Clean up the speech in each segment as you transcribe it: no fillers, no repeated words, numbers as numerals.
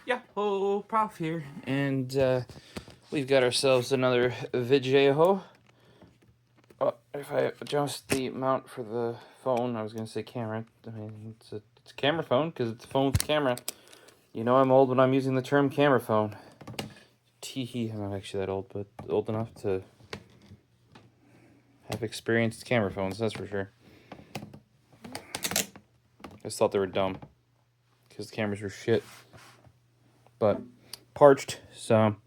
Yeah, Prof here, and we've got ourselves another video. Oh, if I adjust the mount for the phone, I was going to say camera. I mean, it's a camera phone because it's a phone with a camera. You know I'm old when I'm using the term camera phone. Teehee, I'm not actually that old, but old enough to have experienced camera phones, that's for sure. I just thought they were dumb because the cameras were shit. But parched, so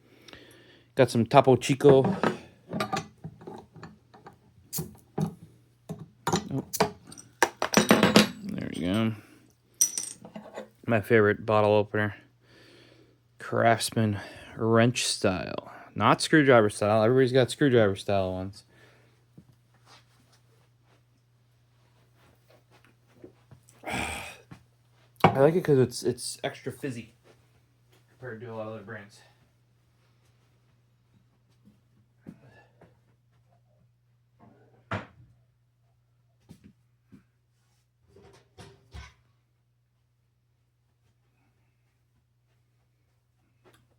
got some Topo Chico. Oh. There we go. My favorite bottle opener. Craftsman wrench style. Not screwdriver style. Everybody's got screwdriver style ones. I like it because it's extra fizzy compared to a lot of other brands.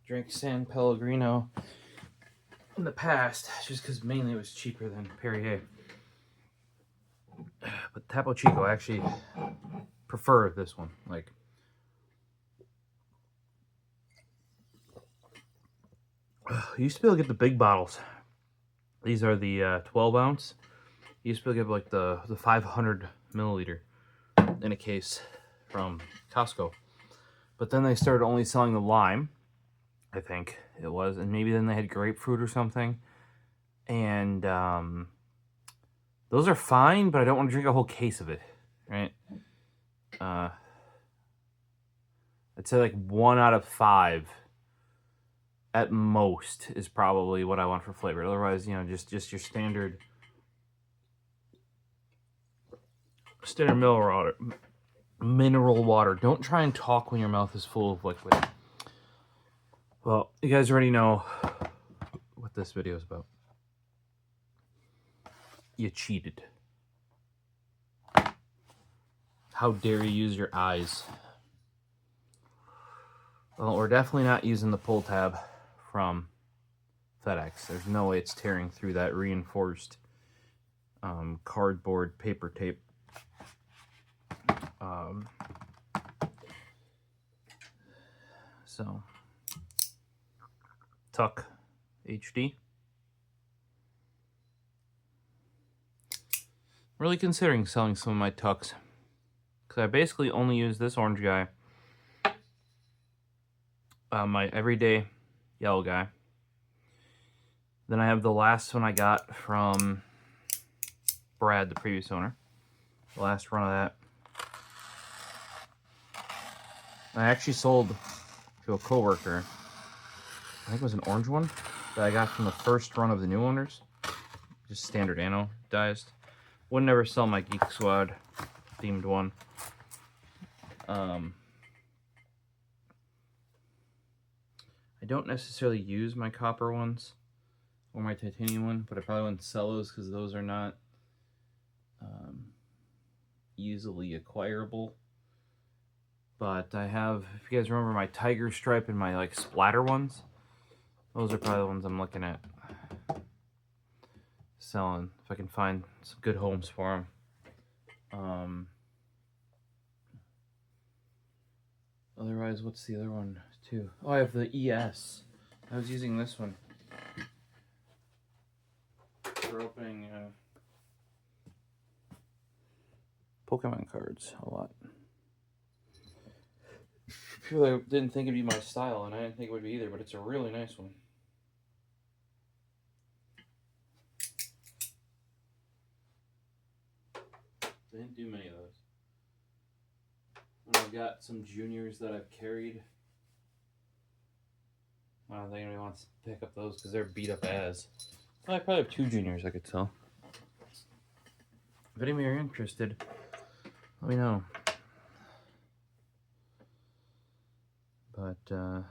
Drank San Pellegrino in the past, just because mainly it was cheaper than Perrier. But Topo Chico, I actually prefer this one. Like, you used to be able to get the big bottles. These are the 12 ounce. You used to be able to get like the 500 milliliter in a case from Costco. But then they started only selling the lime, I think it was, and maybe then they had grapefruit or something. And those are fine, but I don't want to drink a whole case of it, right? I'd say like 1 out of 5 at most is probably what I want for flavor. Otherwise, you know, just your standard mineral water. Don't try and talk when your mouth is full of liquid. Well, you guys already know what this video is about. You cheated. How dare you use your eyes? Well, we're definitely not using the pull tab from FedEx. There's no way it's tearing through that reinforced cardboard paper tape. So, Tuck HD. Really considering selling some of my Tucks, because I basically only use this orange guy, my everyday yellow guy. Then I have the last one I got from Brad, the previous owner. The last run of that. I actually sold to a coworker, I think it was an orange one, that I got from the first run of the new owners. Just standard anodized. Would never sell my Geek Squad themed one. I don't necessarily use my copper ones or my titanium one, but I probably wouldn't sell those because those are not easily acquirable. But I have, if you guys remember my tiger stripe and my like splatter ones, those are probably the ones I'm looking at selling if I can find some good homes for them. Otherwise, what's the other one too? Oh, I have the ES. I was using this one for opening Pokemon cards a lot. People didn't think it'd be my style, and I didn't think it would be either, but it's a really nice one. They didn't do many of those. And I've got some juniors that I've carried. I don't think anybody wants to pick up those because they're beat up as. Well, I probably have 2 juniors I could sell. If any of you are interested, let me know. But yeah,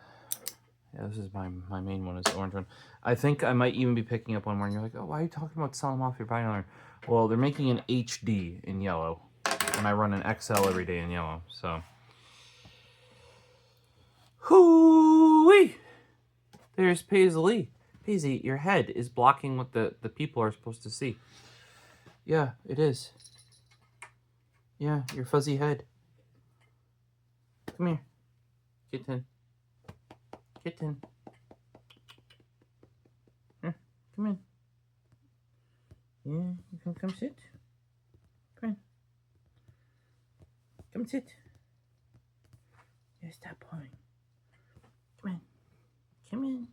this is my main one, is the orange one. I think I might even be picking up one more, and you're like, oh, why are you talking about selling them off? You're buying another. Well, they're making an HD in yellow, and I run an XL every day in yellow, so Hoo-wee! There's Paisley. Paisley, your head is blocking what the people are supposed to see. Yeah, it is. Yeah, your fuzzy head. Come here. Kitten. Kitten. Here, come in. Yeah, you can come sit. Come on. Come sit. Yeah, stop pawing. Come in. Come in.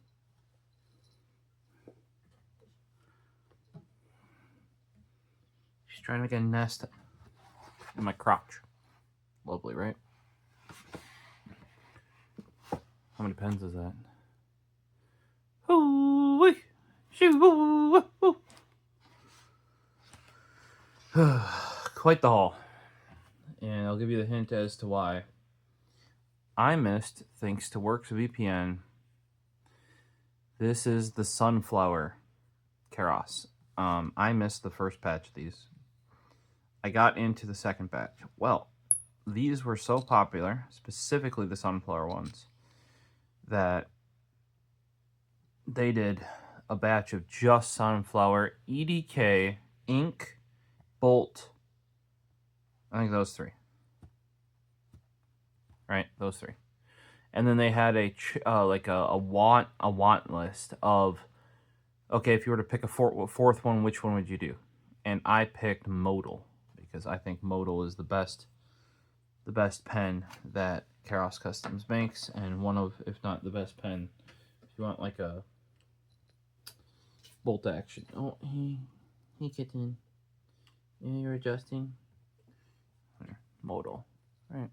She's trying to make a nest in my crotch. Lovely, right? How many pens is that? Hoo-wee! Shoo-woo-woo! Quite the haul. And I'll give you the hint as to why. I missed, thanks to Works VPN. This is the Sunflower Keros. I missed the first batch of these. I got into the second batch. Well, these were so popular, specifically the Sunflower ones, that they did a batch of just Sunflower, EDK, ink, bolt. I think those three. Right, those three. And then they had a want list of, okay, if you were to pick a fourth one, which one would you do? And I picked Modal because I think Modal is the best pen that Keros Kustoms makes, and one of, if not the best pen, if you want like a bolt action. Oh, hey kitten. Yeah, you're adjusting. Modal, right?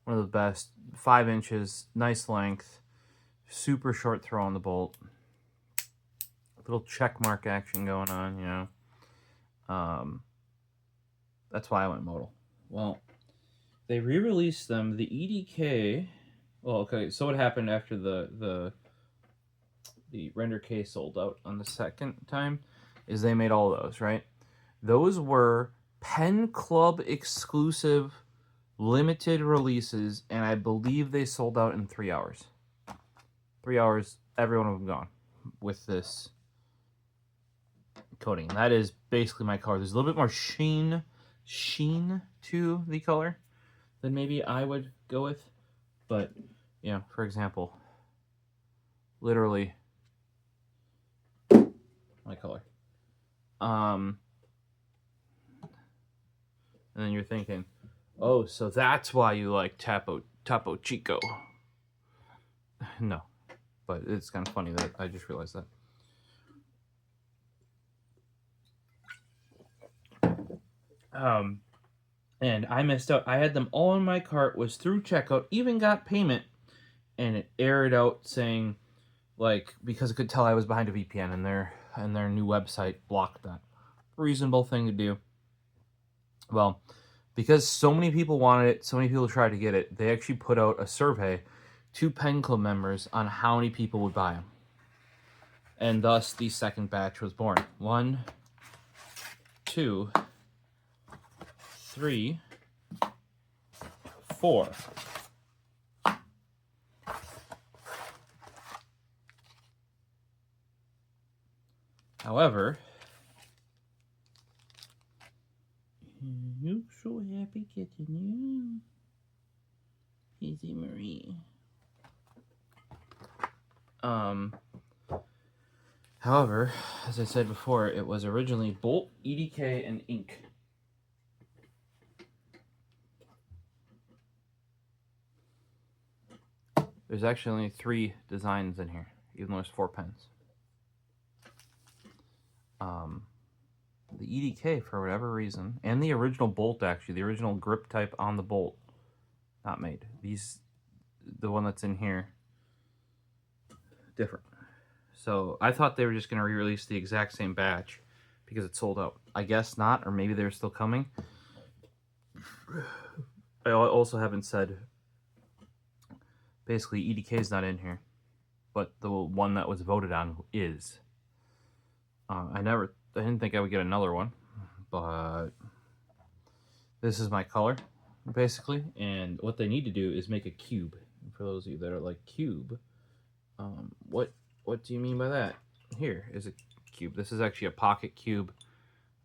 One of the best. 5 inches, nice length, super short throw on the bolt. Little check mark action going on, you know. That's why I went Modal. Well, they re-released them. The EDK. Well, okay. So what happened after the Render K sold out on the second time is they made all those, right? Those were Pen Club exclusive limited releases, and I believe they sold out in 3 hours. 3 hours, every one of them gone with this coating. That is basically my color. There's a little bit more sheen to the color than maybe I would go with, but you know, for example, literally my color. And then you're thinking, oh, so that's why you like Topo Chico. No, but it's kind of funny that I just realized that. And I messed up. I had them all in my cart, was through checkout, even got payment, and it errored out saying, like, because it could tell I was behind a VPN, and their new website blocked that. Reasonable thing to do. Well, because so many people wanted it, so many people tried to get it, they actually put out a survey to Pen Club members on how many people would buy them. And thus, the second batch was born. 1, 2, 3, 4. However, you're so happy getting you, Easy Marie. However, as I said before, it was originally Bolt, EDK, and ink. There's actually only 3 designs in here, even though there's 4 pens. The EDK, for whatever reason, and the original Bolt, actually, the original grip type on the Bolt, not made. The one that's in here, different. So I thought they were just going to re-release the exact same batch because it sold out. I guess not, or maybe they're still coming. I also haven't said, basically EDK is not in here, but the one that was voted on is. I didn't think I would get another one, but this is my color. basically. And what they need to do is make a cube. And for those of you that are like, cube, what do you mean by that? Here is a cube. This is actually a pocket cube.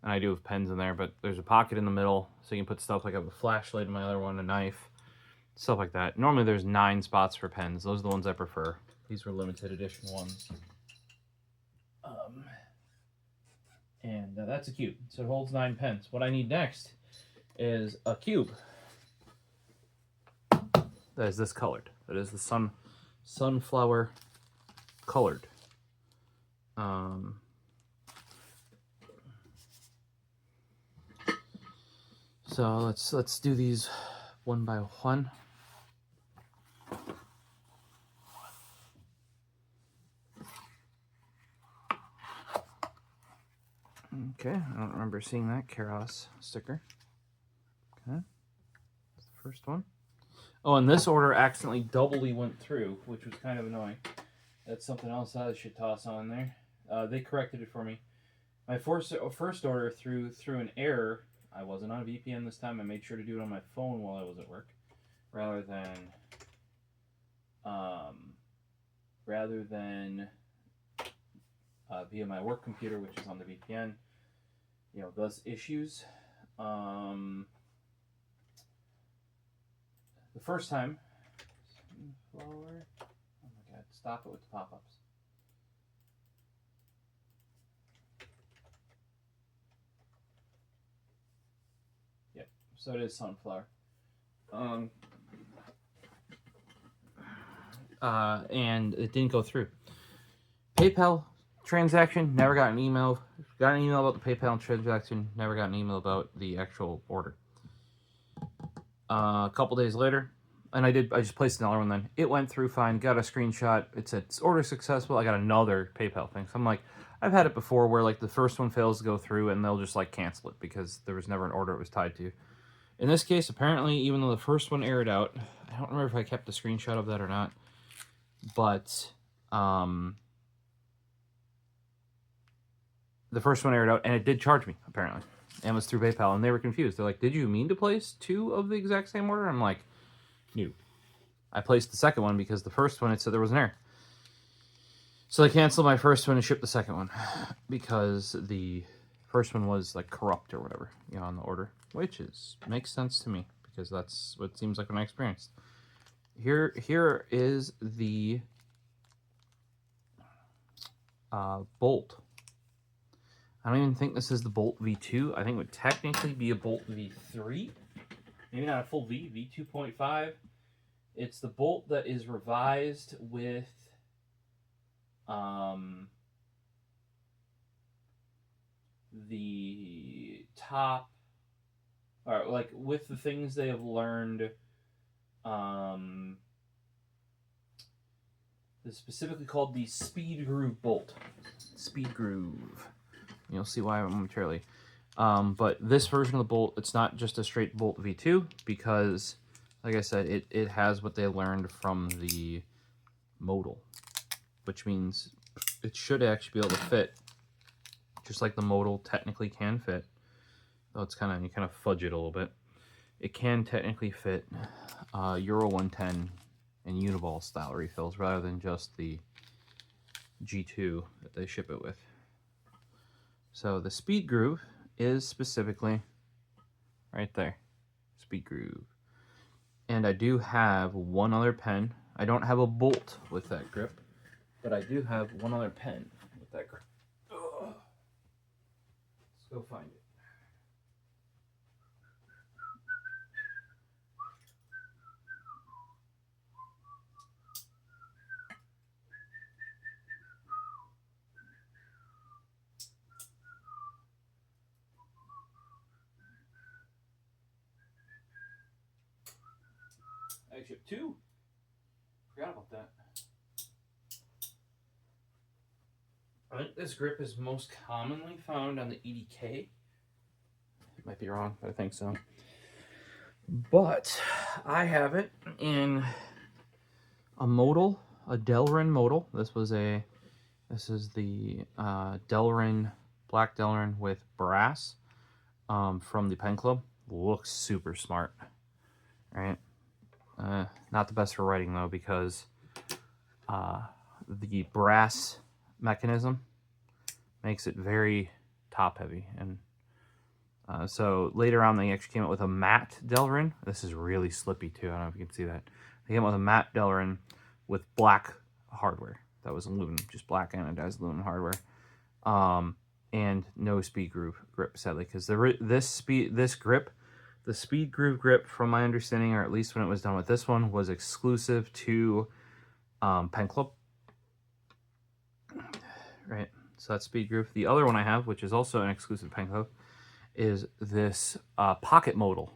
And I do have pens in there, but there's a pocket in the middle, so you can put stuff like I have a flashlight in my other one, a knife, stuff like that. Normally there's 9 spots for pens. Those are the ones I prefer. These were limited edition ones. And that's a cube. So it holds 9 pens. What I need next is a cube that is this colored. That is the sunflower colored. So let's do these one by one. Okay, I don't remember seeing that Keros sticker. Okay, that's the first one. Oh, and this order accidentally doubly went through, which was kind of annoying. That's something else I should toss on there. They corrected it for me. My first order through an error. I wasn't on a VPN this time. I made sure to do it on my phone while I was at work, rather than via my work computer, which is on the VPN. You know, those issues. The first time, oh my god, stop it with the pop-ups. Yep, so it is sunflower. And it didn't go through. PayPal transaction, never got an email. Got an email about the PayPal transaction, never got an email about the actual order. A couple days later, and I just placed another one then. It went through fine, got a screenshot. It said, order successful. I got another PayPal thing. So I'm like, I've had it before where like the first one fails to go through and they'll just like cancel it because there was never an order it was tied to. In this case, apparently, even though the first one aired out, I don't remember if I kept a screenshot of that or not, but the first one aired out, and it did charge me, apparently. And it was through PayPal, and they were confused. They're like, did you mean to place 2 of the exact same order? I'm like, no. I placed the second one because the first one, it said there was an error. So they canceled my first one and shipped the second one because the first one was like corrupt or whatever, you know, on the order, which makes sense to me because that's what it seems like when I experienced. Here is the Bolt. I don't even think this is the Bolt V2. I think it would technically be a Bolt V3. Maybe not a full V, V2.5. It's the Bolt that is revised with the top, or like with the things they have learned. This is specifically called the Speed Groove Bolt. Speed Groove. You'll see why momentarily. But this version of the Bolt, it's not just a straight Bolt V2 because, like I said, it has what they learned from the modal, which means it should actually be able to fit, just like the modal technically can fit. Though it's you kind of fudge it a little bit. It can technically fit Euro 110 and Uniball style refills rather than just the G2 that they ship it with. So the Speed Groove is specifically right there. Speed Groove. And I do have one other pen. I don't have a Bolt with that grip, but I do have one other pen with that grip. Ugh. Let's go find it. I actually have 2. Forgot about that. I think this grip is most commonly found on the EDK. Might be wrong, but I think so. But I have it in a modal, a Delrin modal. This is the Delrin, black Delrin with brass from the Pen Club. Looks super smart. right? Not the best for writing though, because the brass mechanism makes it very top heavy. And so later on they actually came out with a matte Delrin. This is really slippy too. I don't know if you can see that. They came out with a matte Delrin with black hardware. That was aluminum, just black anodized aluminum hardware. And no speed groove grip, sadly, because this grip, the speed groove grip, from my understanding, or at least when it was done with this one, was exclusive to Pen Club. Right, so that's speed groove. The other one I have, which is also an exclusive Pen Club, is this pocket modal.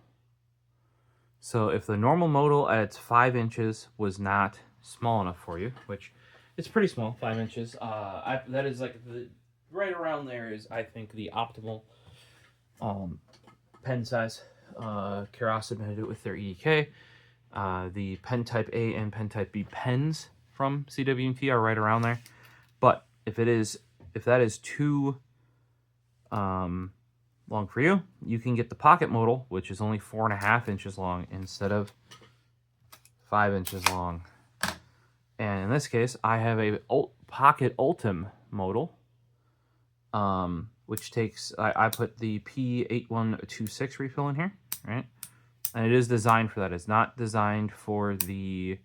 So if the normal modal at its 5 inches was not small enough for you, which it's pretty small, 5 inches, that is like right around there is, I think, the optimal pen size. Keras submitted it with their EDK. The Pen Type A and Pen Type B pens from CW&T are right around there. But if that is too long for you, you can get the pocket modal, which is only 4.5 inches long instead of 5 inches long. And in this case, I have a pocket Ultim modal, which takes, I put the P8126 refill in here, right? And it is designed for that. It's not designed for the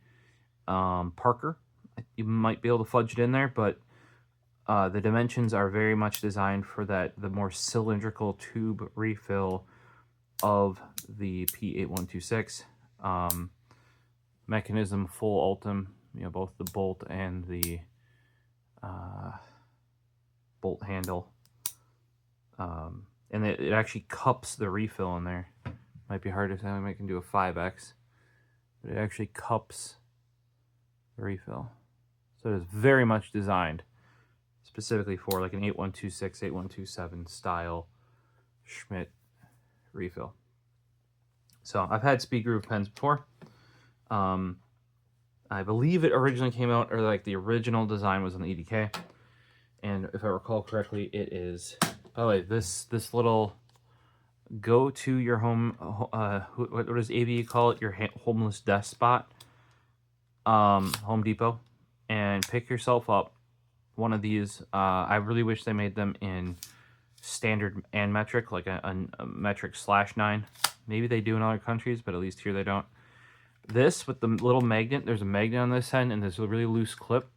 Parker. You might be able to fudge it in there, but the dimensions are very much designed for the more cylindrical tube refill of the P8126. Mechanism full Ultim, both the bolt and the bolt handle. And it actually cups the refill in there. Might be hard to say, I can do a 5X, but it actually cups the refill. So it is very much designed specifically for like an 8126, 8127 style Schmidt refill. So I've had speed groove pens before. I believe it originally came out, or like the original design was on the EDK. And if I recall correctly, it is, oh wait, this little go to your home, what does AV call it? Your homeless desk spot, Home Depot, and pick yourself up one of these. I really wish they made them in standard and metric, like a metric /9. Maybe they do in other countries, but at least here they don't. This with the little magnet, there's a magnet on this end, and there's a really loose clip.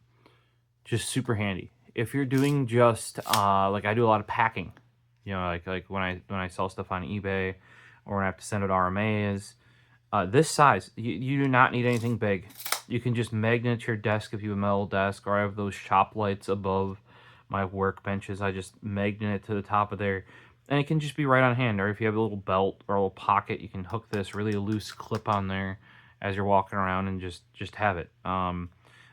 Just super handy. If you're doing just like I do a lot of packing, like when I sell stuff on eBay, or when I have to send out RMAs, this size, you do not need anything big. You can just magnet your desk if you have a metal desk, or I have those shop lights above my workbenches. I just magnet it to the top of there, and it can just be right on hand. Or if you have a little belt or a little pocket, you can hook this really loose clip on there as you're walking around and just have it.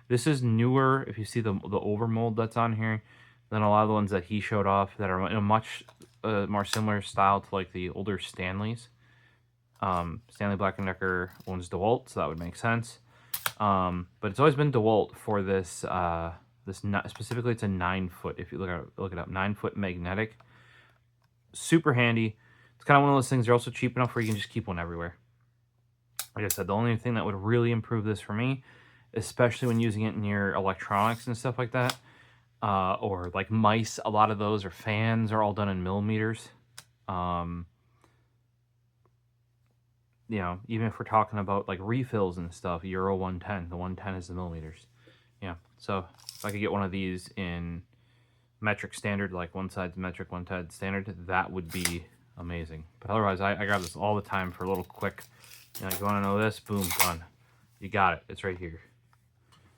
This is newer, if you see the overmold that's on here, than a lot of the ones that he showed off that are in a much more similar style to like the older Stanleys. Stanley Black & Decker owns DeWalt, so that would make sense. But it's always been DeWalt for this, specifically it's a 9-foot, if you look it up, 9-foot magnetic. Super handy. It's kind of one of those things, they're also cheap enough where you can just keep one everywhere. Like I said, the only thing that would really improve this for me, especially when using it near electronics and stuff like that, or like mice, a lot of those, or fans are all done in millimeters. Even if we're talking about like refills and stuff, Euro 110, the 110 is the millimeters. Yeah, so if I could get one of these in metric standard, like one side's metric, one side's standard, that would be amazing. But otherwise, I grab this all the time for a little quick, you want to know this? Boom, done. You got it. It's right here.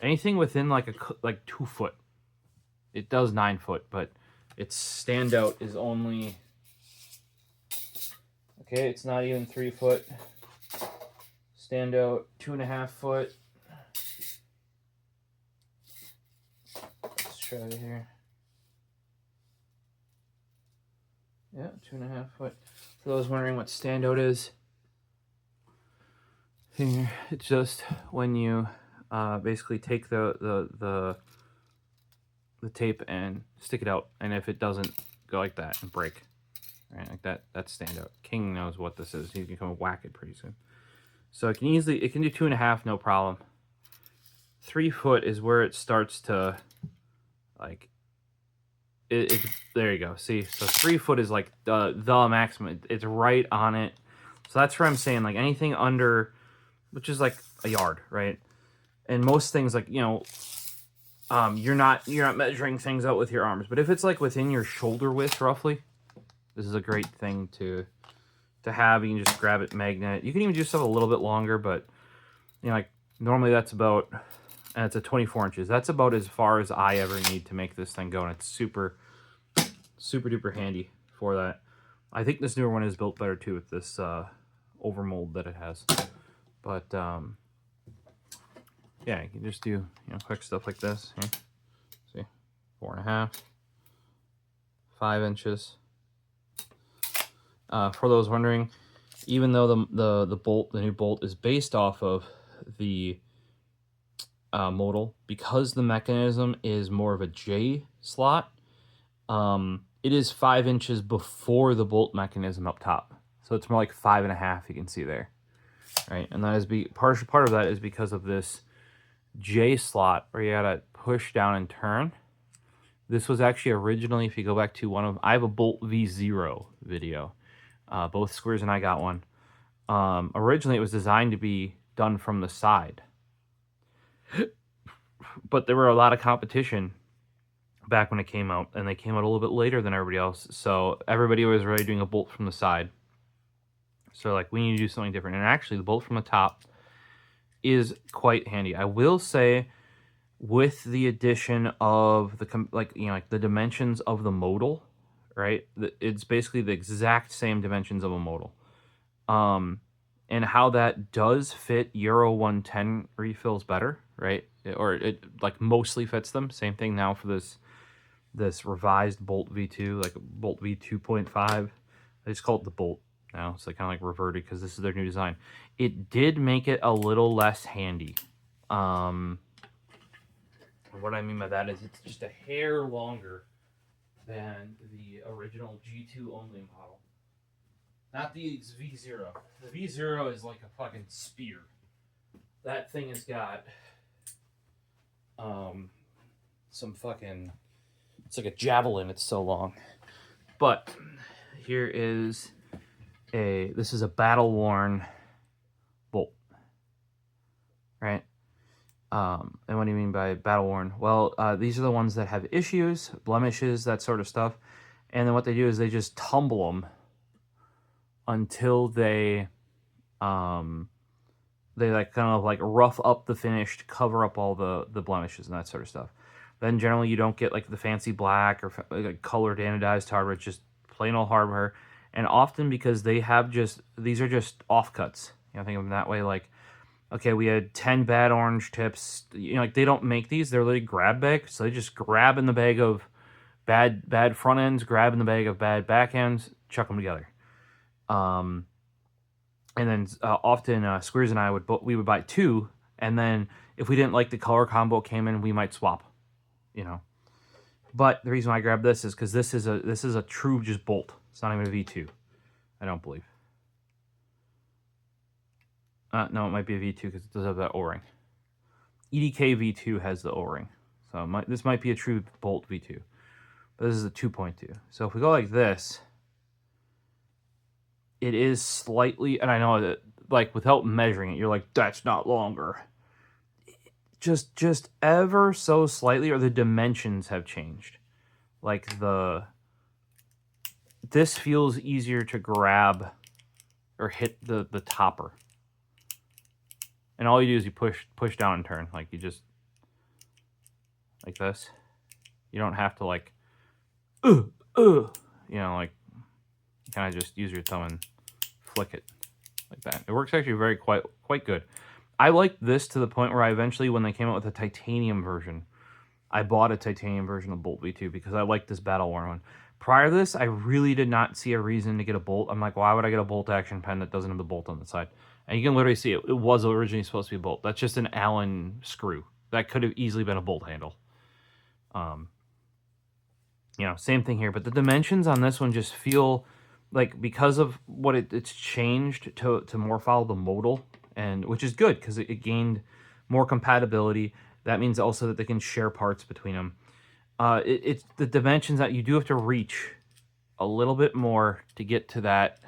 Anything within like 2 foot. It does 9 foot, but its standout is only, okay, it's not even 3 foot. Standout 2.5 foot. Let's try it here. Yeah, 2.5 foot. For those wondering what standout is, here, it's just when you basically take the tape and stick it out, and if it doesn't go like that and break, right, like that, that's standout. King knows what this is. He's gonna come whack it pretty soon. So it can do 2.5, no problem. 3 foot is where it starts to, like, there you go. See, so 3 foot is like the maximum. It's right on it. So that's where I'm saying, like, anything under, which is like a yard, right? And most things, like, you know, you're not measuring things out with your arms, but if it's like within your shoulder width roughly, this is a great thing to have. You can just grab it, magnet. You can even do stuff a little bit longer, but you know, like normally that's about, and it's a 24 inches. That's about as far as I ever need to make this thing go, and it's super duper handy for that. I think this newer one is built better too with this overmold that it has, but yeah, you can just do, you know, quick stuff like this. Here. See, 4.5, 5 inches. For those wondering, even though the new bolt is based off of the modal, because the mechanism is more of a J slot, it is 5 inches before the bolt mechanism up top. So it's more like 5.5. You can see there, right? And that is part of that is because of this J slot where you gotta push down and turn. This was actually originally, if you go back to I have a Bolt V0 video. Both Squares and I got one. Originally, it was designed to be done from the side. But there were a lot of competition back when it came out, and they came out a little bit later than everybody else. So everybody was already doing a bolt from the side. So like, we need to do something different. And actually, the bolt from the top is quite handy. I will say, with the addition of the dimensions of the modal, right? It's basically the exact same dimensions of a modal. And how that does fit Euro 110 refills better, right? Or it like mostly fits them. Same thing now for this revised Bolt V2, like Bolt V2.5. They just call it the Bolt now. So kind of like reverted because this is their new design. It did make it a little less handy. What I mean by that is it's just a hair longer than the original G2 only model. Not the V0. The V0 is like a fucking spear. That thing has got some fucking, it's like a javelin, it's so long. But here is this is a battle worn bolt, right? And what do you mean by battle worn? Well, these are the ones that have issues, blemishes, that sort of stuff. And then what they do is they just tumble them until they like kind of like rough up the finish to cover up all the blemishes and that sort of stuff. Then generally you don't get like the fancy black or like colored anodized hardware. It's just plain old hardware. And often because they have these are just offcuts. You know, think of them that way. Like, okay, we had 10 bad orange tips. You know, like they don't make these. They're literally grab bag. So they just grab in the bag of bad front ends, grab in the bag of bad back ends, chuck them together. And then often Squares and I would buy 2, and then if we didn't like the color combo it came in, we might swap, you know. But the reason why I grabbed this is because this is a true just bolt. It's not even a V2, I don't believe. No, it might be a V2 because it does have that O-ring. EDK V2 has the O-ring, so this might be a true bolt V2, but this is a 2.2. So if we go like this, it is slightly, and I know that like without measuring it, you're like, that's not longer. Just ever so slightly, or the dimensions have changed. Like this feels easier to grab or hit the topper. And all you do is you push down and turn. Like you just, like this. You don't have to like, you know, like kind of just use your thumb and flick it like that. It works actually quite good. I like this to the point where I eventually, when they came out with a titanium version, I bought a titanium version of Bolt V2 because I like this battle worn one. Prior to this, I really did not see a reason to get a bolt. I'm like, why would I get a bolt action pen that doesn't have the bolt on the side? And you can literally see it. It was originally supposed to be a bolt. That's just an Allen screw. That could have easily been a bolt handle. You know, same thing here. But the dimensions on this one just feel like, because of what it's changed to more follow the modal, and which is good because it gained more compatibility. That means also that they can share parts between them. It's the dimensions that you do have to reach a little bit more to get to that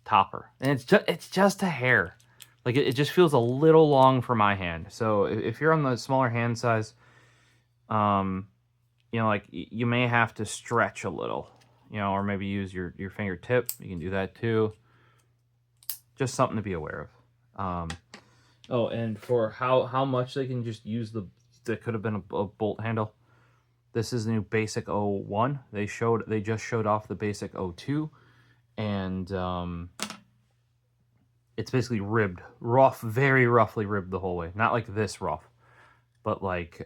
topper, and it's just a hair. Like it just feels a little long for my hand. So if you're on the smaller hand size, you know, like you may have to stretch a little, you know, or maybe use your fingertip. You can do that too. Just something to be aware of. Oh, and for how much they can just use that could have been a bolt handle. This is the new basic 01. They just showed off the basic 02, and it's basically ribbed, rough, very roughly ribbed the whole way. Not like this rough, but like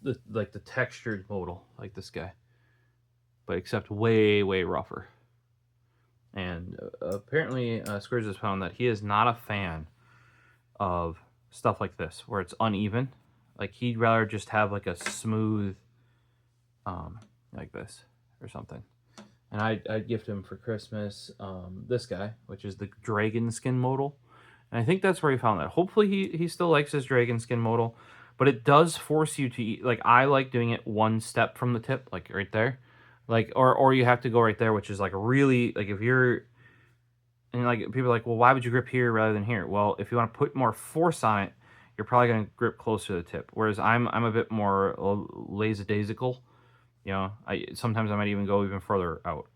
the textured modal, like this guy, but except way rougher. And apparently, Squares has found that he is not a fan of stuff like this, where it's uneven. Like he'd rather just have like a smooth, like this or something. And I'd gift him for Christmas this guy, which is the dragon skin modal. And I think that's where he found that. Hopefully he still likes his dragon skin modal, but it does force you to eat. Like I like doing it one step from the tip, like right there, like or you have to go right there, which is like really like if you're and like people are like, well, why would you grip here rather than here? Well, if you want to put more force on it, you're probably going to grip closer to the tip. Whereas I'm a bit more lackadaisical. You know, sometimes I might even go even further out.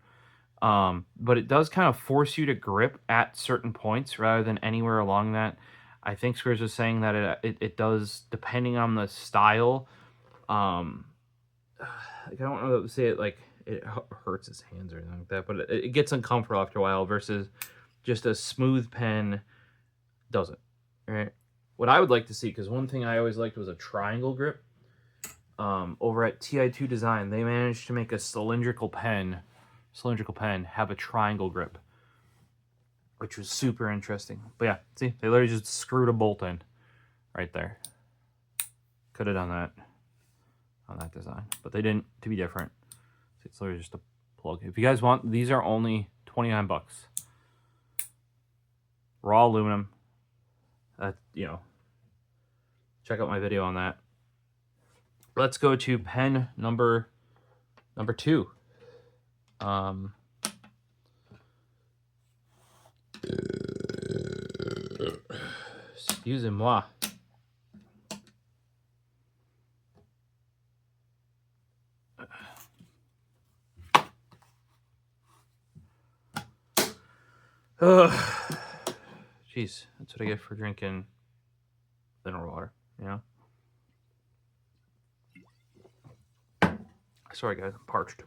But it does kind of force you to grip at certain points rather than anywhere along that. I think Squares was saying that it does, depending on the style. Like I don't know how to say it, like it hurts his hands or anything like that, but it gets uncomfortable after a while versus just a smooth pen doesn't. Right? What I would like to see, because one thing I always liked was a triangle grip. Over at TI2 Design, they managed to make a cylindrical pen have a triangle grip, which was super interesting. But yeah, see, they literally just screwed a bolt in right there. Could have done that on that design, but they didn't, to be different. So it's literally just a plug. If you guys want, these are only 29 bucks. Raw aluminum. You know, check out my video on that. Let's go to pen number 2. Excusez-moi. Jeez, that's what I get for drinking mineral water, you know? Sorry, guys, I'm parched.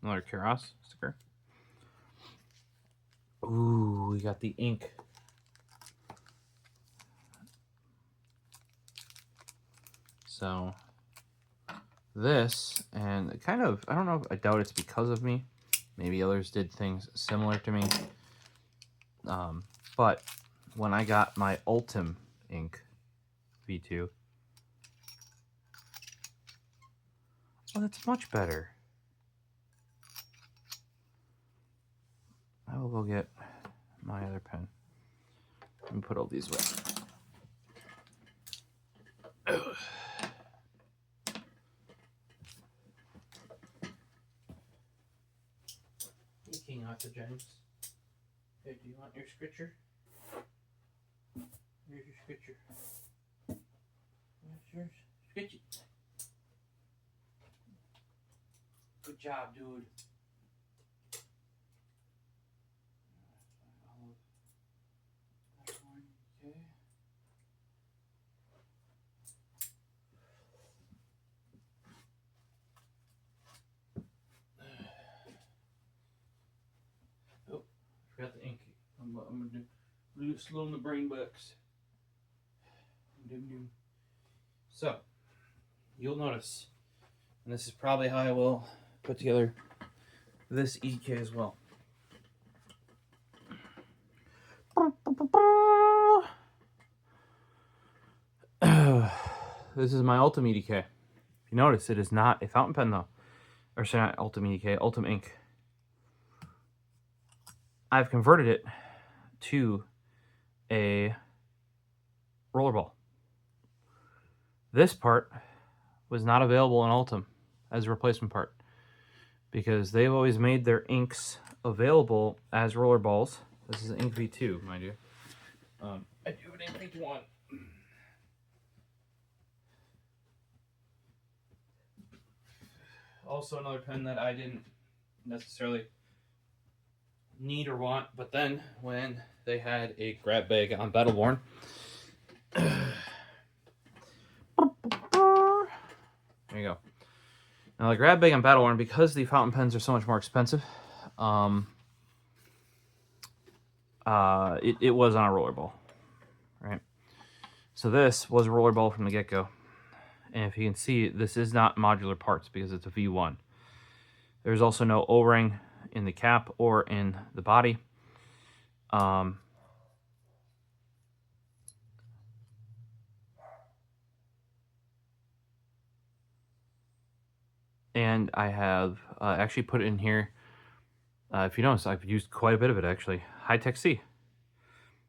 Another Keras sticker. Ooh, we got the ink. So, this, and kind of, I don't know, I doubt it's because of me. Maybe others did things similar to me. But when I got my Ultim ink V2, oh, that's much better. I will go get my other pen and put all these away. King Arthur James. Hey, do you want your scritcher? Here's your scritcher. That's yours. Scritch it. Good job, dude. Okay. Oh, forgot the ink. I'm gonna do slow the brain bucks. So, you'll notice, and this is probably how I will put together this EK as well. This is my Ultimate EK. If you notice, it is not a fountain pen though. or sorry, not Ultim EDK, Ultim ink. I've converted it to a Rollerball. This part was not available in Ultim as a replacement part because they've always made their inks available as Rollerballs. This is an Ink V2, mind you. I do have an Ink V1. Also another pen that I didn't necessarily need or want, but then when they had a grab bag on Battleborn, there you go. Now the grab bag on Battleborn, because the fountain pens are so much more expensive, it was on a Rollerball, right? So this was a Rollerball from the get-go. And if you can see, this is not modular parts because it's a V1. There's also no O-ring in the cap or in the body. And I have actually put it in here. If you notice, I've used quite a bit of it actually. Hi-Tec-C.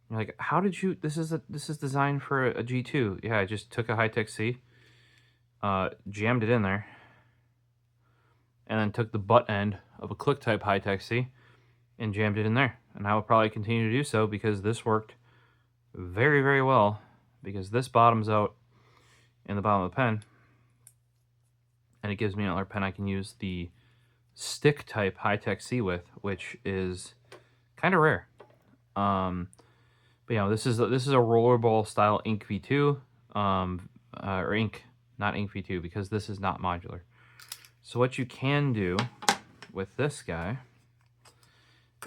You're like, how did you? This is designed for a G2. Yeah, I just took a Hi-Tec-C, jammed it in there, and then took the butt end of a click type Hi-Tec-C and jammed it in there. And I will probably continue to do so because this worked very, very well, because this bottoms out in the bottom of the pen, and it gives me another pen I can use the stick type Hi-Tec-C with, which is kind of rare. But you know, this is a Rollerball style Ink V2, or Ink, not Ink V2, because this is not modular. So what you can do with this guy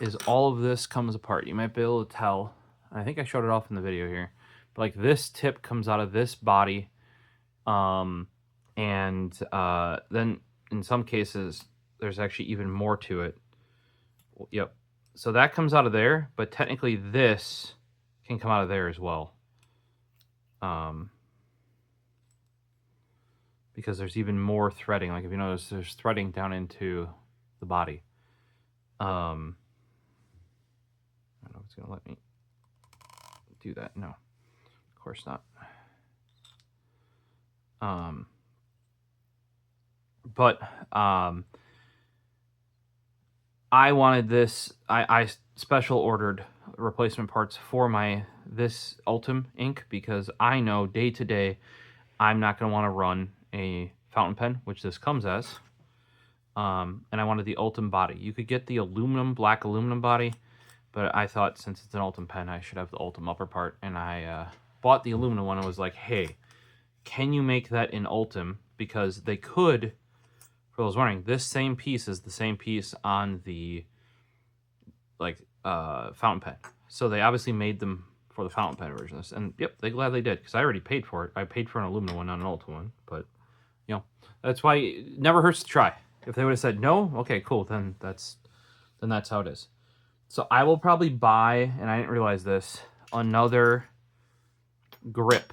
is all of this comes apart. You might be able to tell. I think I showed it off in the video here. But like this tip comes out of this body, and then in some cases there's actually even more to it. Yep. So that comes out of there, but technically this can come out of there as well. Because there's even more threading. Like if you notice, there's threading down into the body. I don't know if it's gonna let me do that. No, of course not. But I wanted this. I special ordered replacement parts for this Ultim ink because I know day to day I'm not going to want to run a fountain pen, which this comes as. And I wanted the Ultim body. You could get the black aluminum body, but I thought since it's an Ultim pen, I should have the Ultim upper part. And I bought the aluminum one and was like, hey, can you make that in Ultim? Because they could, for those wondering, this same piece is the same piece on the fountain pen. So they obviously made them for the fountain pen version of this. And yep, they gladly did, because I already paid for it. I paid for an aluminum one, not an Ultim one. But, you know, that's why it never hurts to try. If they would have said no, okay, cool, then that's how it is. So I will probably buy, and I didn't realize this, another grip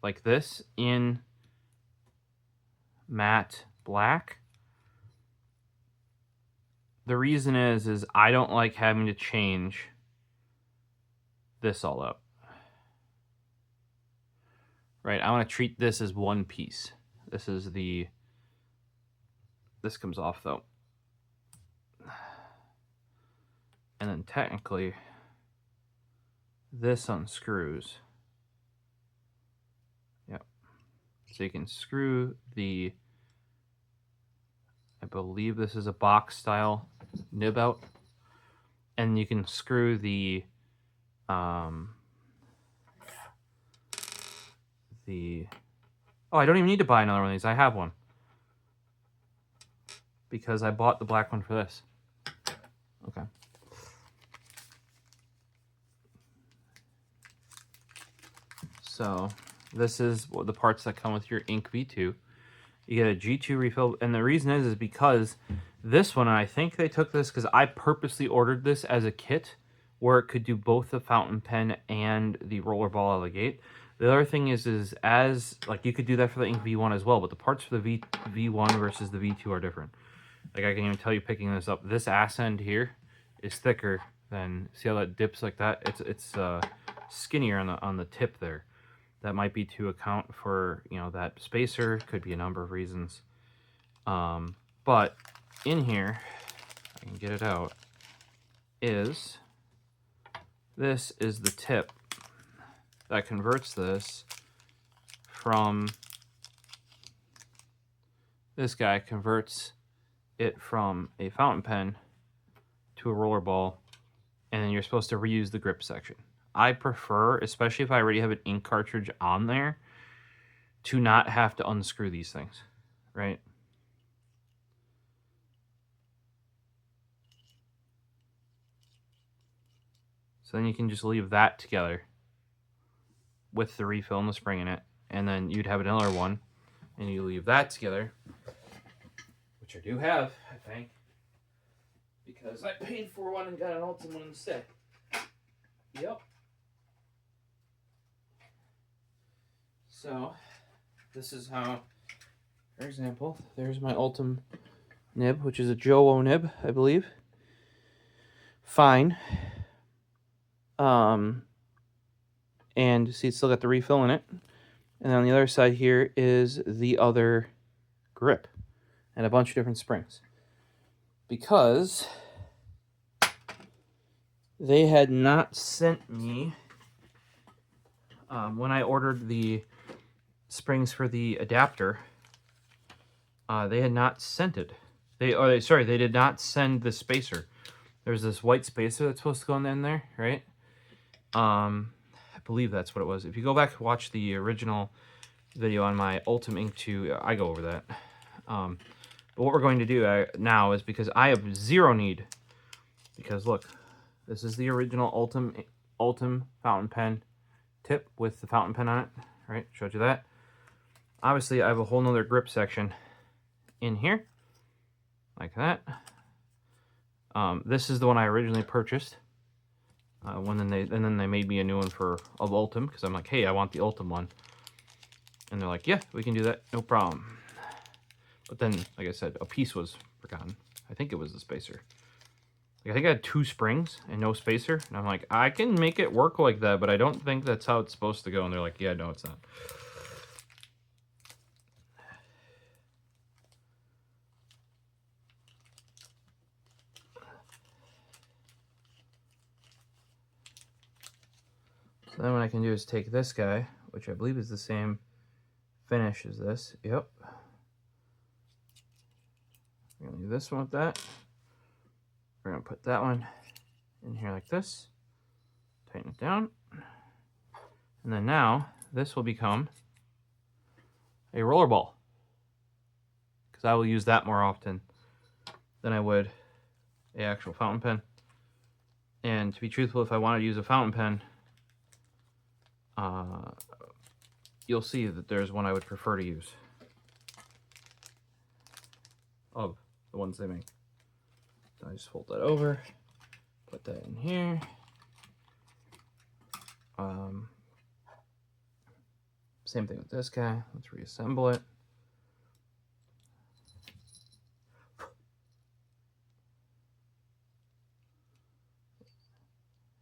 like this in matte black. The reason is I don't like having to change this all up. Right, I want to treat this as one piece. This comes off though. And then technically, this unscrews. Yep. So you can screw the, I believe this is a box style nib out. And you can screw the, oh, I don't even need to buy another one of these. I have one. Because I bought the black one for this. Okay. So this is the parts that come with your Ink V2. You get a G2 refill, and the reason is because this one, and I think they took this because I purposely ordered this as a kit where it could do both the fountain pen and the Rollerball out of the gate. The other thing is as like you could do that for the Ink V1 as well, but the parts for the V1 versus the V2 are different. Like, I can even tell you picking this up, this ass end here is thicker than, see how that dips like that? It's skinnier on the tip there. That might be to account for, you know, that spacer. Could be a number of reasons. But in here, I can get it out, is this is the tip that converts this from, this guy converts it from a fountain pen to a rollerball, and then you're supposed to reuse the grip section. I prefer, especially if I already have an ink cartridge on there, to not have to unscrew these things, right? So then you can just leave that together with the refill and the spring in it, and then you'd have another one, and you leave that together, which I do have, I think, because I paid for one and got an Ultimate one instead. Yep. So, this is how, for example, there's my Ultim nib, which is a Joe nib, I believe. Fine. And see, it's still got the refill in it. And then on the other side here is the other grip and a bunch of different springs. Because they had not sent me, when I ordered the springs for the adapter, they had not sent it. They did not send the spacer. There's this white spacer that's supposed to go in there, right? I believe that's what it was. If you go back and watch the original video on my Ultim Ink 2, I go over that. But what we're going to do now is, because I have zero need, because look, this is the original Ultim fountain pen tip with the fountain pen on it, right? Showed you that. Obviously, I have a whole nother grip section in here, like that. This is the one I originally purchased. And then they made me a new one of Ultim, because I'm like, hey, I want the Ultim one. And they're like, yeah, we can do that, no problem. But then, like I said, a piece was forgotten. I think it was the spacer. Like, I think I had 2 springs and no spacer. And I'm like, I can make it work like that, but I don't think that's how it's supposed to go. And they're like, yeah, no, it's not. So then what I can do is take this guy, which I believe is the same finish as this. Yep. We're going to leave this one with that. We're going to put that one in here like this. Tighten it down. And then now, this will become a rollerball. Because I will use that more often than I would an actual fountain pen. And to be truthful, if I wanted to use a fountain pen, you'll see that there's one I would prefer to use of the ones they make. So I just fold that over, put that in here. Same thing with this guy. Let's reassemble it.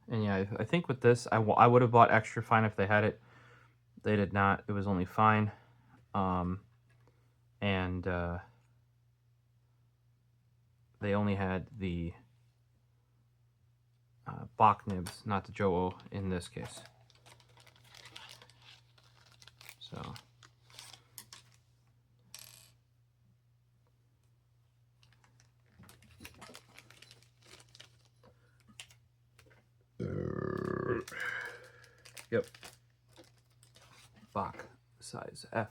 And yeah, I think with this, I would have bought extra fine if they had it. They did not. It was only fine. And they only had the Bach nibs, not the Joe in this case. So. Yep. Bach size F.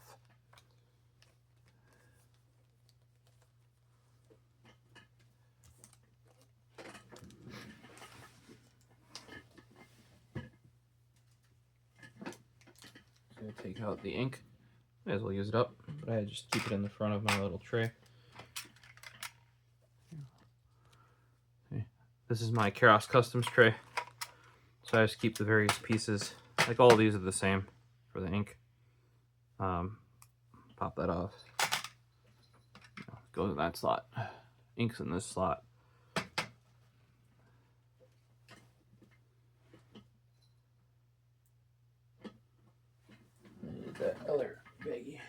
Gonna take out the ink. Might as well use it up, but I just keep it in the front of my little tray. Okay. This is my Keros Kustoms tray. So I just keep the various pieces. Like, all of these are the same for the ink. Pop that off. Goes in that slot. ink's in this slot. I need that other baggie.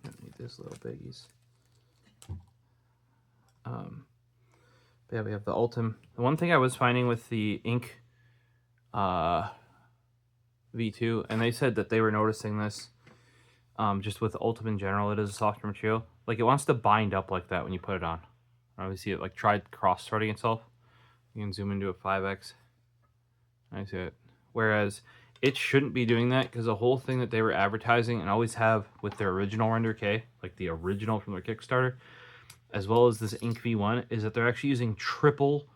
Don't need this little baggies. But yeah, we have the Ultim. The one thing I was finding with the ink V2, and they said that they were noticing this just with Ultim in general, it is a softer material. Like, it wants to bind up like that when you put it on. Obviously, it like tried cross-threading itself. You can zoom into a 5x. I see it. Whereas it shouldn't be doing that, because the whole thing that they were advertising and always have with their original Render K, like the original from their Kickstarter, as well as this Ink V1, is that they're actually using triple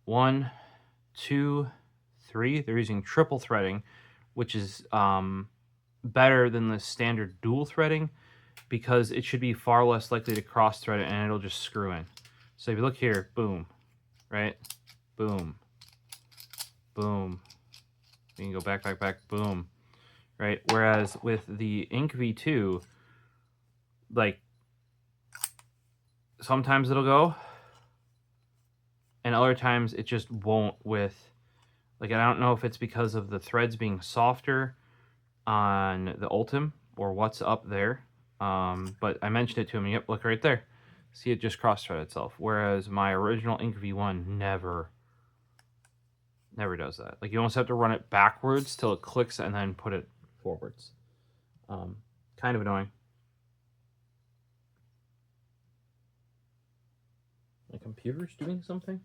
1, 2, 3. They're using triple threading, which is better than the standard dual threading, because it should be far less likely to cross thread it and it'll just screw in. So if you look here, boom, right? Boom, boom. You can go back, back, back, boom, right? Whereas with the Ink V2, like, sometimes it'll go, and other times it just won't with, like, I don't know if it's because of the threads being softer on the Ultim or what's up there. But I mentioned it to him, and yep, look right there. See, it just cross-thread itself. Whereas my original Ink V1 never does that. Like, you almost have to run it backwards till it clicks and then put it forwards. Kind of annoying. My computer's doing something?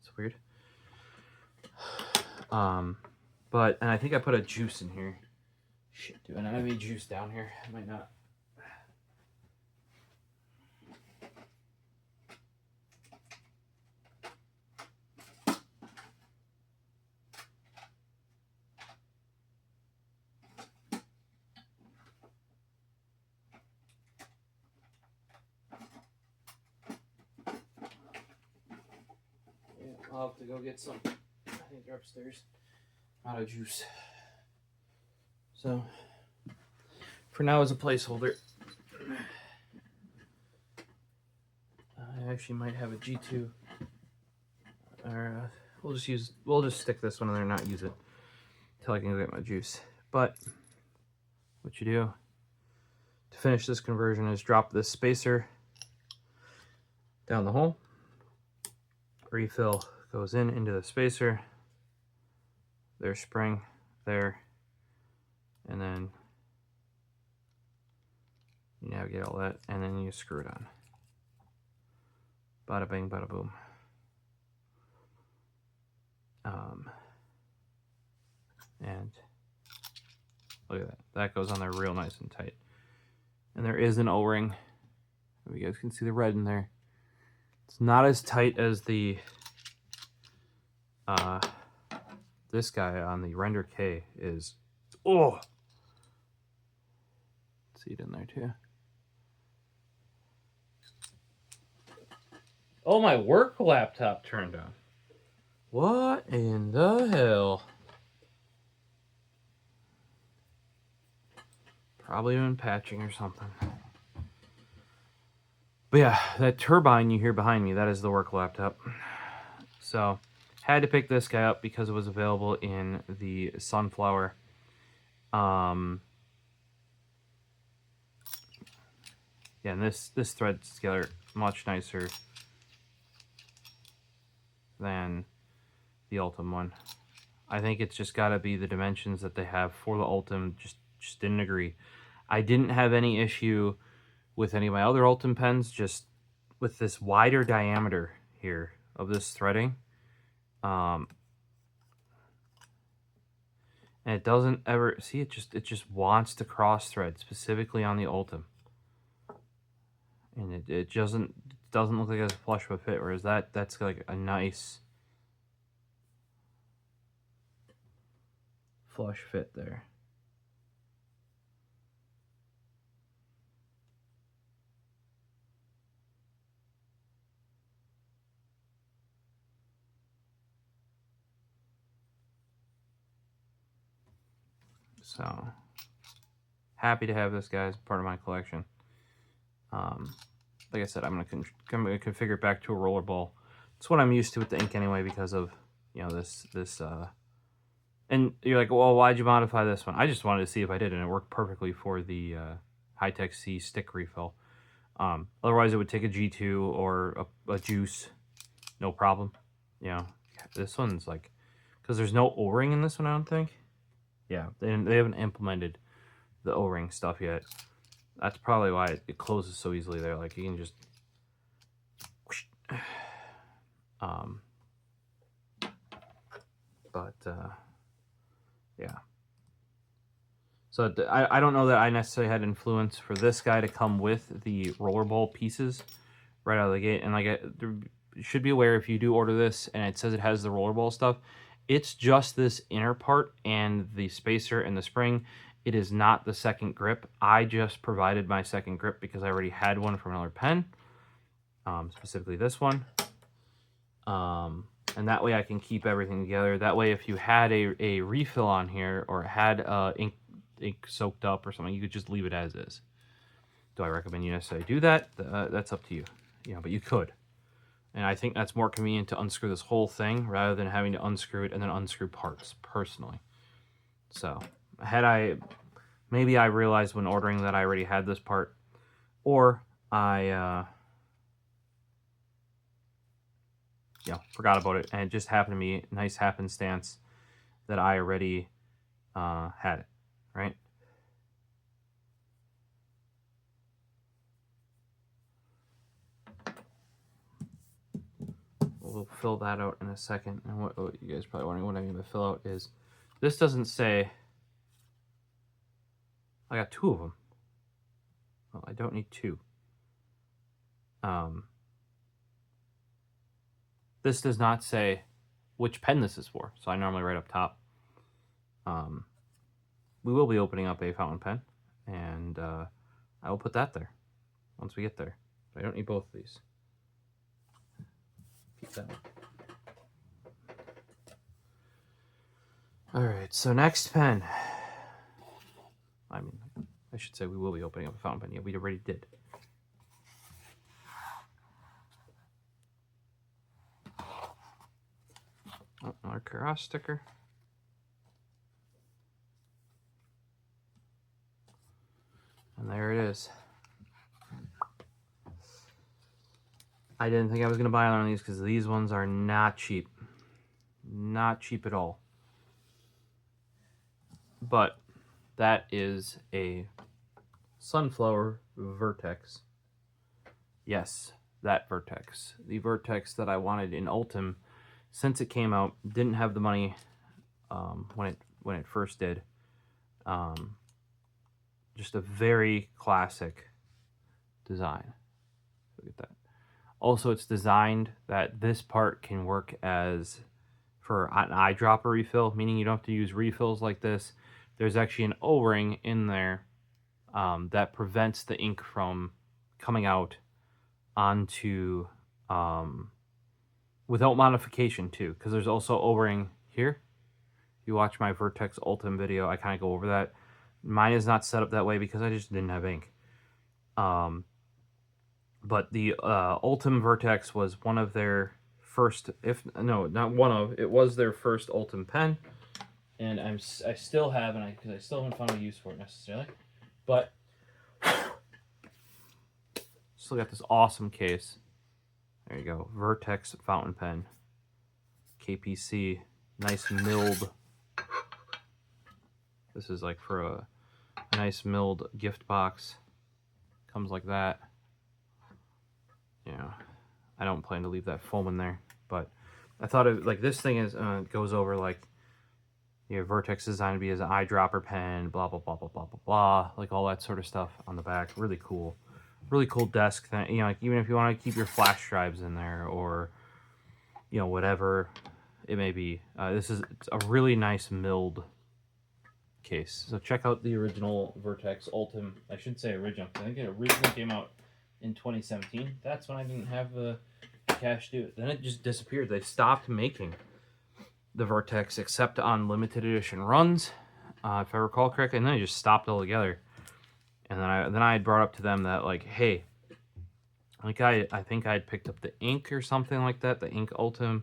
It's weird. But, and I think I put a juice in here. Shit, do I not have any juice down here? I might not. Yeah, I'll have to go get some. I think they're upstairs. Out of juice. So, for now, as a placeholder, I actually might have a G2. Or we'll just stick this one in there and not use it until I can go get my juice. But what you do to finish this conversion is drop this spacer down the hole. Refill goes into the spacer. There's spring there, and then you navigate all that, and then you screw it on. Bada bing, bada boom. And look at that. That goes on there real nice and tight. And there is an O-ring. You guys can see the red in there. It's not as tight as the this guy on the Render K is. Oh, see it in there too. Oh, my work laptop turned on. What in the hell? Probably been patching or something. But yeah, that turbine you hear behind me, that is the work laptop. So, had to pick this guy up because it was available in the Sunflower. Yeah, and this thread scaler much nicer than the Ultim one. I think it's just got to be the dimensions that they have for the Ultim. Just didn't agree. I didn't have any issue with any of my other Ultim pens, just with this wider diameter here of this threading. And it doesn't ever, see, it just wants to cross thread specifically on the Ultim. And it doesn't look like it's a flush of a fit, whereas that's like a nice flush fit there. So happy to have this, guys, part of my collection. Like I said, I'm gonna configure it back to a rollerball. It's what I'm used to with the ink anyway, because of, you know, this. And you're like, well, why'd you modify this one? I just wanted to see if I did, and it worked perfectly for the Hi-Tec-C stick refill. Otherwise, it would take a G2 or a juice, no problem. You know, this one's like, because there's no O-ring in this one, I don't think. Yeah, they haven't implemented the O-ring stuff yet. That's probably why it closes so easily there. Like, you can just... yeah. So I don't know that I necessarily had influence for this guy to come with the rollerball pieces right out of the gate. And like, you should be aware, if you do order this and it says it has the rollerball stuff, it's just this inner part and the spacer and the spring. It is not the second grip. I just provided my second grip because I already had one from another pen, specifically this one. And that way I can keep everything together. That way, if you had a refill on here or had ink soaked up or something, you could just leave it as is. Do I recommend you necessarily do that? That's up to you. You know, but you could. And I think that's more convenient to unscrew this whole thing rather than having to unscrew it and then unscrew parts, personally. So, maybe I realized when ordering that I already had this part, or I forgot about it, and it just happened to be a nice happenstance that I already had it, right? We'll fill that out in a second. And what you guys probably wondering what I'm going to fill out is, this doesn't say, I got 2 of them. Well, I don't need 2. This does not say which pen this is for, so I normally write up top. We will be opening up a fountain pen, and I will put that there once we get there. I don't need both of these. Keep that one. Alright, so next pen. I mean, I should say we will be opening up a fountain pen. Yeah, we already did. Oh, another Kustoms sticker. And there it is. I didn't think I was going to buy one of these because these ones are not cheap. Not cheap at all. But that is a sunflower Vertex. Yes, that Vertex. The Vertex that I wanted in Ultim since it came out. Didn't have the money when it first did. Just a very classic design. Look at that. Also, it's designed that this part can work as for an eyedropper refill, meaning you don't have to use refills like this. There's actually an O-ring in there that prevents the ink from coming out onto without modification too, because there's also O-ring here. If you watch my Vertex Ultim video, I kind of go over that. Mine is not set up that way because I just didn't have ink. But the Ultim Vertex was one of their first, it was their first Ultim pen, and I still have, because I still haven't found a use for it necessarily, but still got this awesome case. There you go, Vertex fountain pen, KPC, nice milled. This is like for a nice milled gift box. Comes like that. Yeah, I don't plan to leave that foam in there, but I thought of like this thing is goes over like Vertex designed to be as an eyedropper pen, blah blah blah blah blah blah blah, like all that sort of stuff on the back. Really cool desk thing. You know, like even if you want to keep your flash drives in there or whatever it may be. It's a really nice milled case. So check out the original Vertex Ultim. I should say original. I think it originally came out in 2017. That's when I didn't have the cash to do it. Then it just disappeared. They stopped making the Vertex except on limited edition runs, if I recall correctly, and then I just stopped altogether. And then I had brought up to them that, like, hey, like I think I had picked up the ink or something like that, the ink Ultim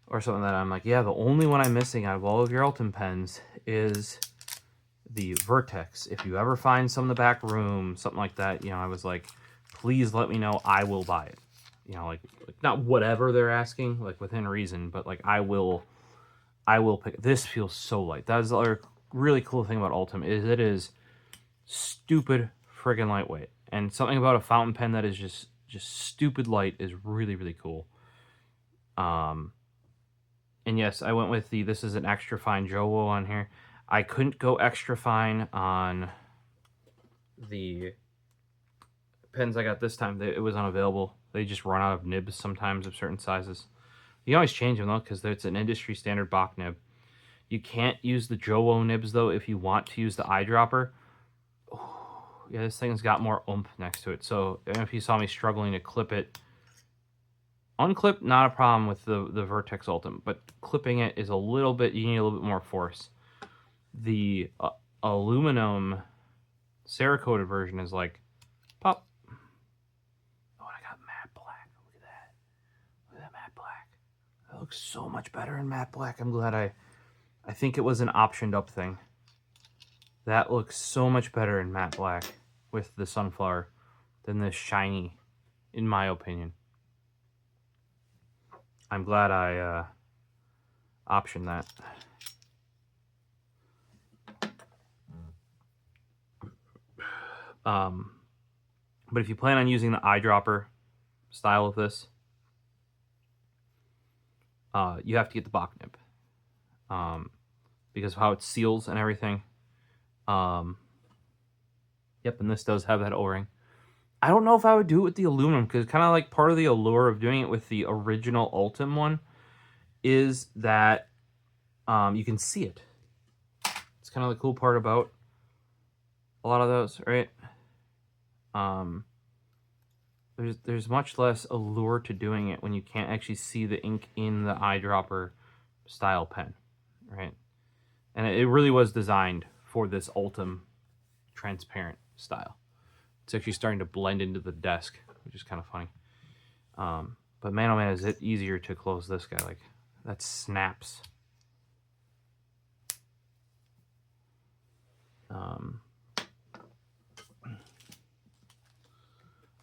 or something, that I'm like, yeah, the only one I'm missing out of all of your Ultim pens is the Vertex. If you ever find some in the back room, something like that, you know, I was like, please let me know. I will buy it. You know, like not whatever they're asking, like within reason, but like I will pick. This feels so light. That is the other really cool thing about Ultim, is it is stupid friggin' lightweight. And something about a fountain pen that is just stupid light is really, really cool. And yes, I went with this is an extra fine Jowo on here. I couldn't go extra fine on the pens I got this time. It was unavailable. They just run out of nibs sometimes of certain sizes. You can always change them though, because it's an industry standard Bach nib. You can't use the Jowo nibs though if you want to use the eyedropper. Yeah, this thing's got more oomph next to it. So if you saw me struggling to clip it, unclip, not a problem with the Vertex Ultim, but clipping it is a little bit, you need a little bit more force. The aluminum Cerakoted version is like, pop. Oh, and I got matte black. Look at that. Look at that matte black. That looks so much better in matte black. I'm glad I think it was an optioned up thing. That looks so much better in matte black with the Sunflower than this shiny, in my opinion. I'm glad I optioned that. But if you plan on using the eyedropper style of this, you have to get the Bach nib, because of how it seals and everything. Yep, and this does have that O-ring. I don't know if I would do it with the aluminum, because kind of like part of the allure of doing it with the original Ultim one is that you can see it. It's kind of the cool part about a lot of those, right? There's much less allure to doing it when you can't actually see the ink in the eyedropper style pen, right? And it really was designed for this Ultim transparent style. It's actually starting to blend into the desk, which is kind of funny. But man, oh man, is it easier to close this guy. Like, that snaps.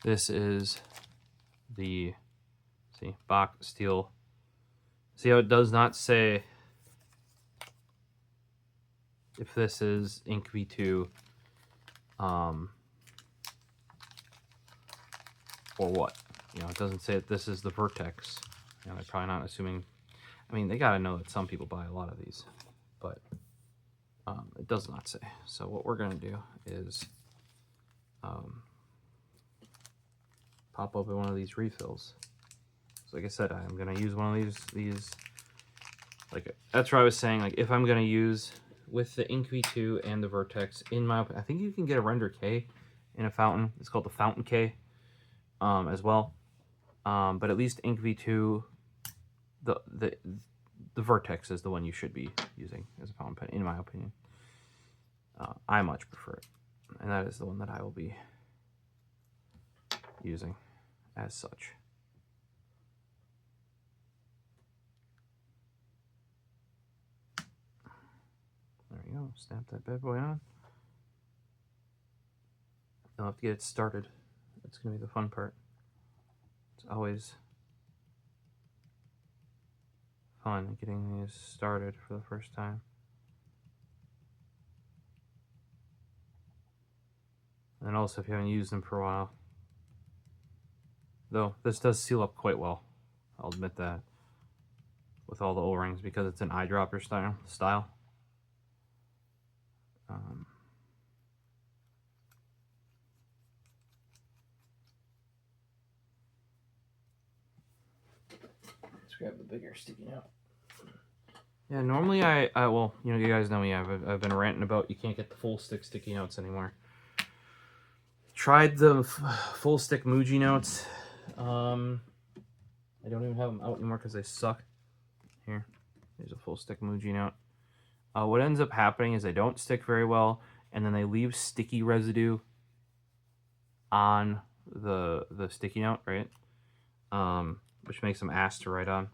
This is the, see, Bach steel. See how it does not say if this is Ink V2 or what. You know, it doesn't say that this is the Vertex. You know, they're probably not assuming. I mean, they got to know that some people buy a lot of these, but it does not say. So what we're going to do is pop open one of these refills. So like I said, I'm going to use one of these. Like, that's what I was saying. Like, if I'm going to use with the Ink V2 and the Vertex, in my opinion, I think you can get a Render K in a fountain. It's called the Fountain K as well. But at least Ink V2, the Vertex is the one you should be using as a fountain pen, in my opinion. I much prefer it, and that is the one that I will be using as such. There we go. Snap that bad boy on. I'll have to get it started. That's going to be the fun part. It's always fun getting these started for the first time. And also if you haven't used them for a while. Though this does seal up quite well, I'll admit that, with all the O-rings, because it's an eyedropper style. Let's grab the bigger sticky note. Yeah, normally I well, you know, you guys know me. I've been ranting about you can't get the full stick sticky notes anymore. Tried the full stick Muji notes. I don't even have them out anymore because they suck. Here, there's a full stick Muji note. what ends up happening is they don't stick very well, and then they leave sticky residue on the sticky note, right? Which makes them ass to write on.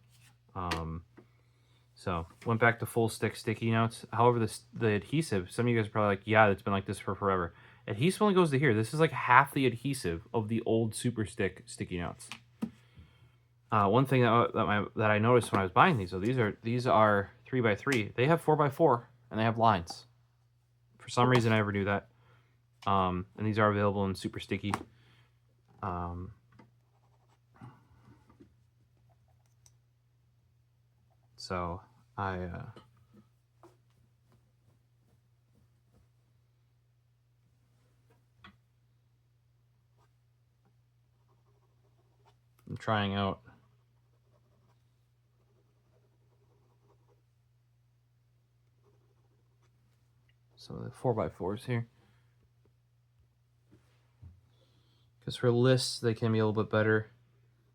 So went back to full stick sticky notes. However, the adhesive, some of you guys are probably like, yeah, it's been like this for forever. Adhesive only goes to here. This is like half the adhesive of the old super stick sticky notes. One thing that I noticed when I was buying these, though, these are 3x3. They have 4x4 and they have lines. For some reason, I never knew that. And these are available in super sticky. So I'm trying out some of the 4x4s here. Because for lists, they can be a little bit better.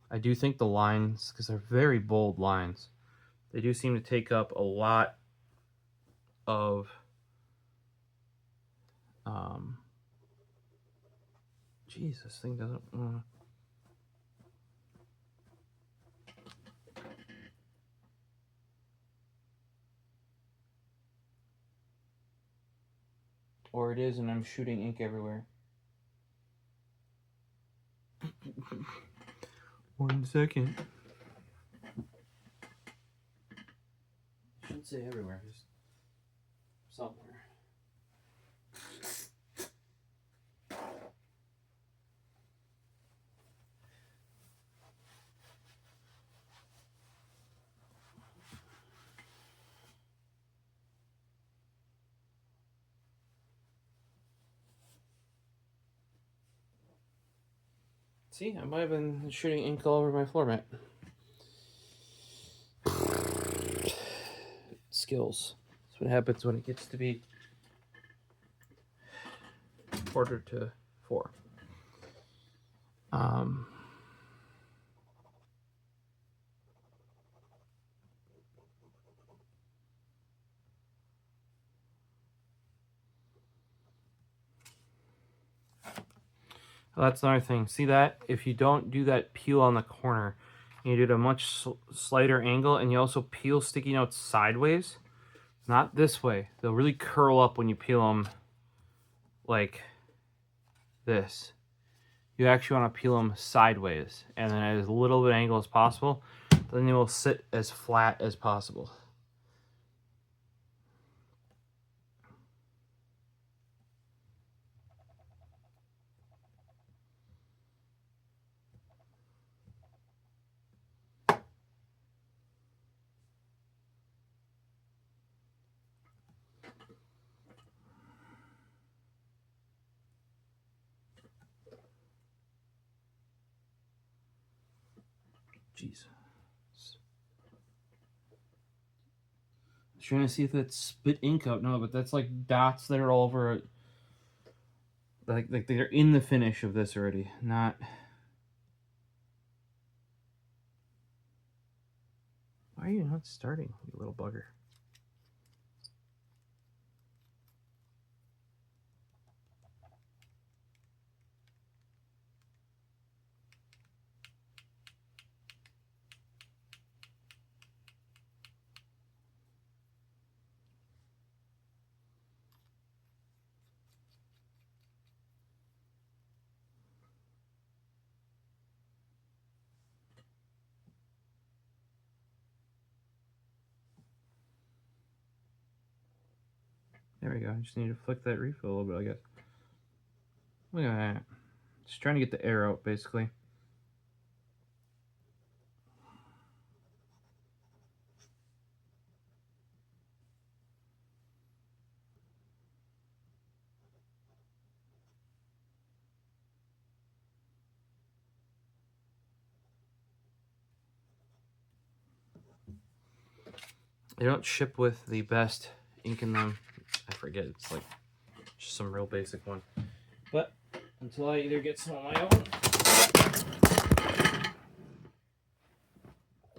I do think the lines, because they're very bold lines, they do seem to take up a lot of geez, this thing doesn't or it is, and I'm shooting ink everywhere. 1 second. I should say everywhere, just somewhere. See, I might have been shooting ink all over my floor mat. Skills. That's what happens when it gets to be 3:45. Well, that's another thing. See that? If you don't do that peel on the corner, you do it at a much slighter angle, and you also peel sticky notes sideways, not this way. They'll really curl up when you peel them like this. You actually want to peel them sideways, and then at as little of an angle as possible. Then they will sit as flat as possible. Jeez. Trying to see if that's spit ink out. No, but that's like dots that are all over it. Like they're in the finish of this already. Not. Why are you not starting, you little bugger? There we go. I just need to flick that refill a little bit, I guess. Look at that. Just trying to get the air out, basically. They don't ship with the best ink in them. I forget. It's like just some real basic one. But until I either get some of my own.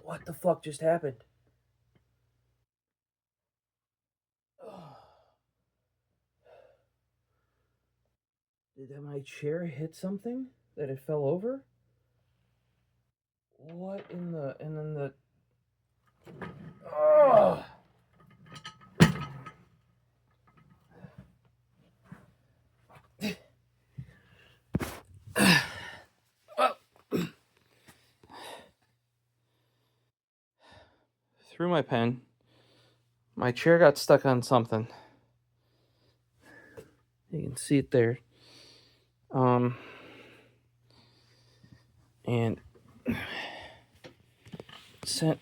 What the fuck just happened? Did my chair hit something that it fell over? What in the... And then the... Oh! Threw my pen. My chair got stuck on something. You can see it there. And sent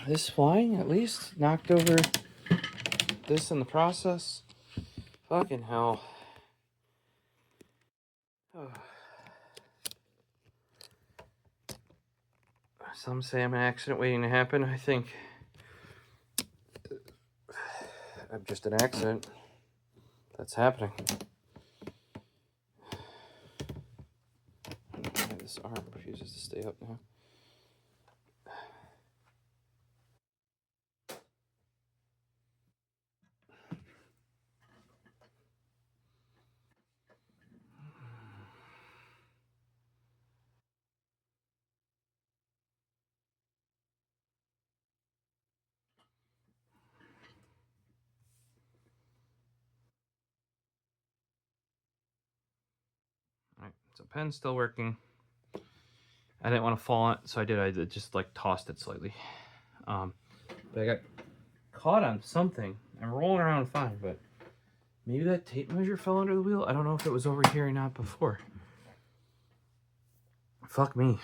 this flying, at least. Knocked over this in the process. Fucking hell. Oh. Some say I'm an accident waiting to happen. I think I'm just an accident that's happening. This arm refuses to stay up now. Alright, so pen's still working. I didn't want to fall on it, so I just like tossed it slightly. But I got caught on something. I'm rolling around fine, but maybe that tape measure fell under the wheel. I don't know if it was over here or not before. Fuck me.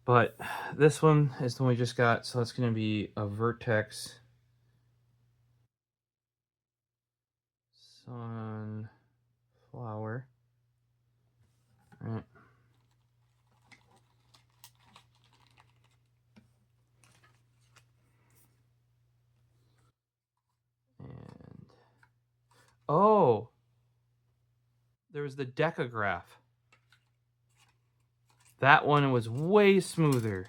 But this one is the one we just got, so it's going to be a Vertex Sunflower. All right. And oh, there was the Decograph. That one was way smoother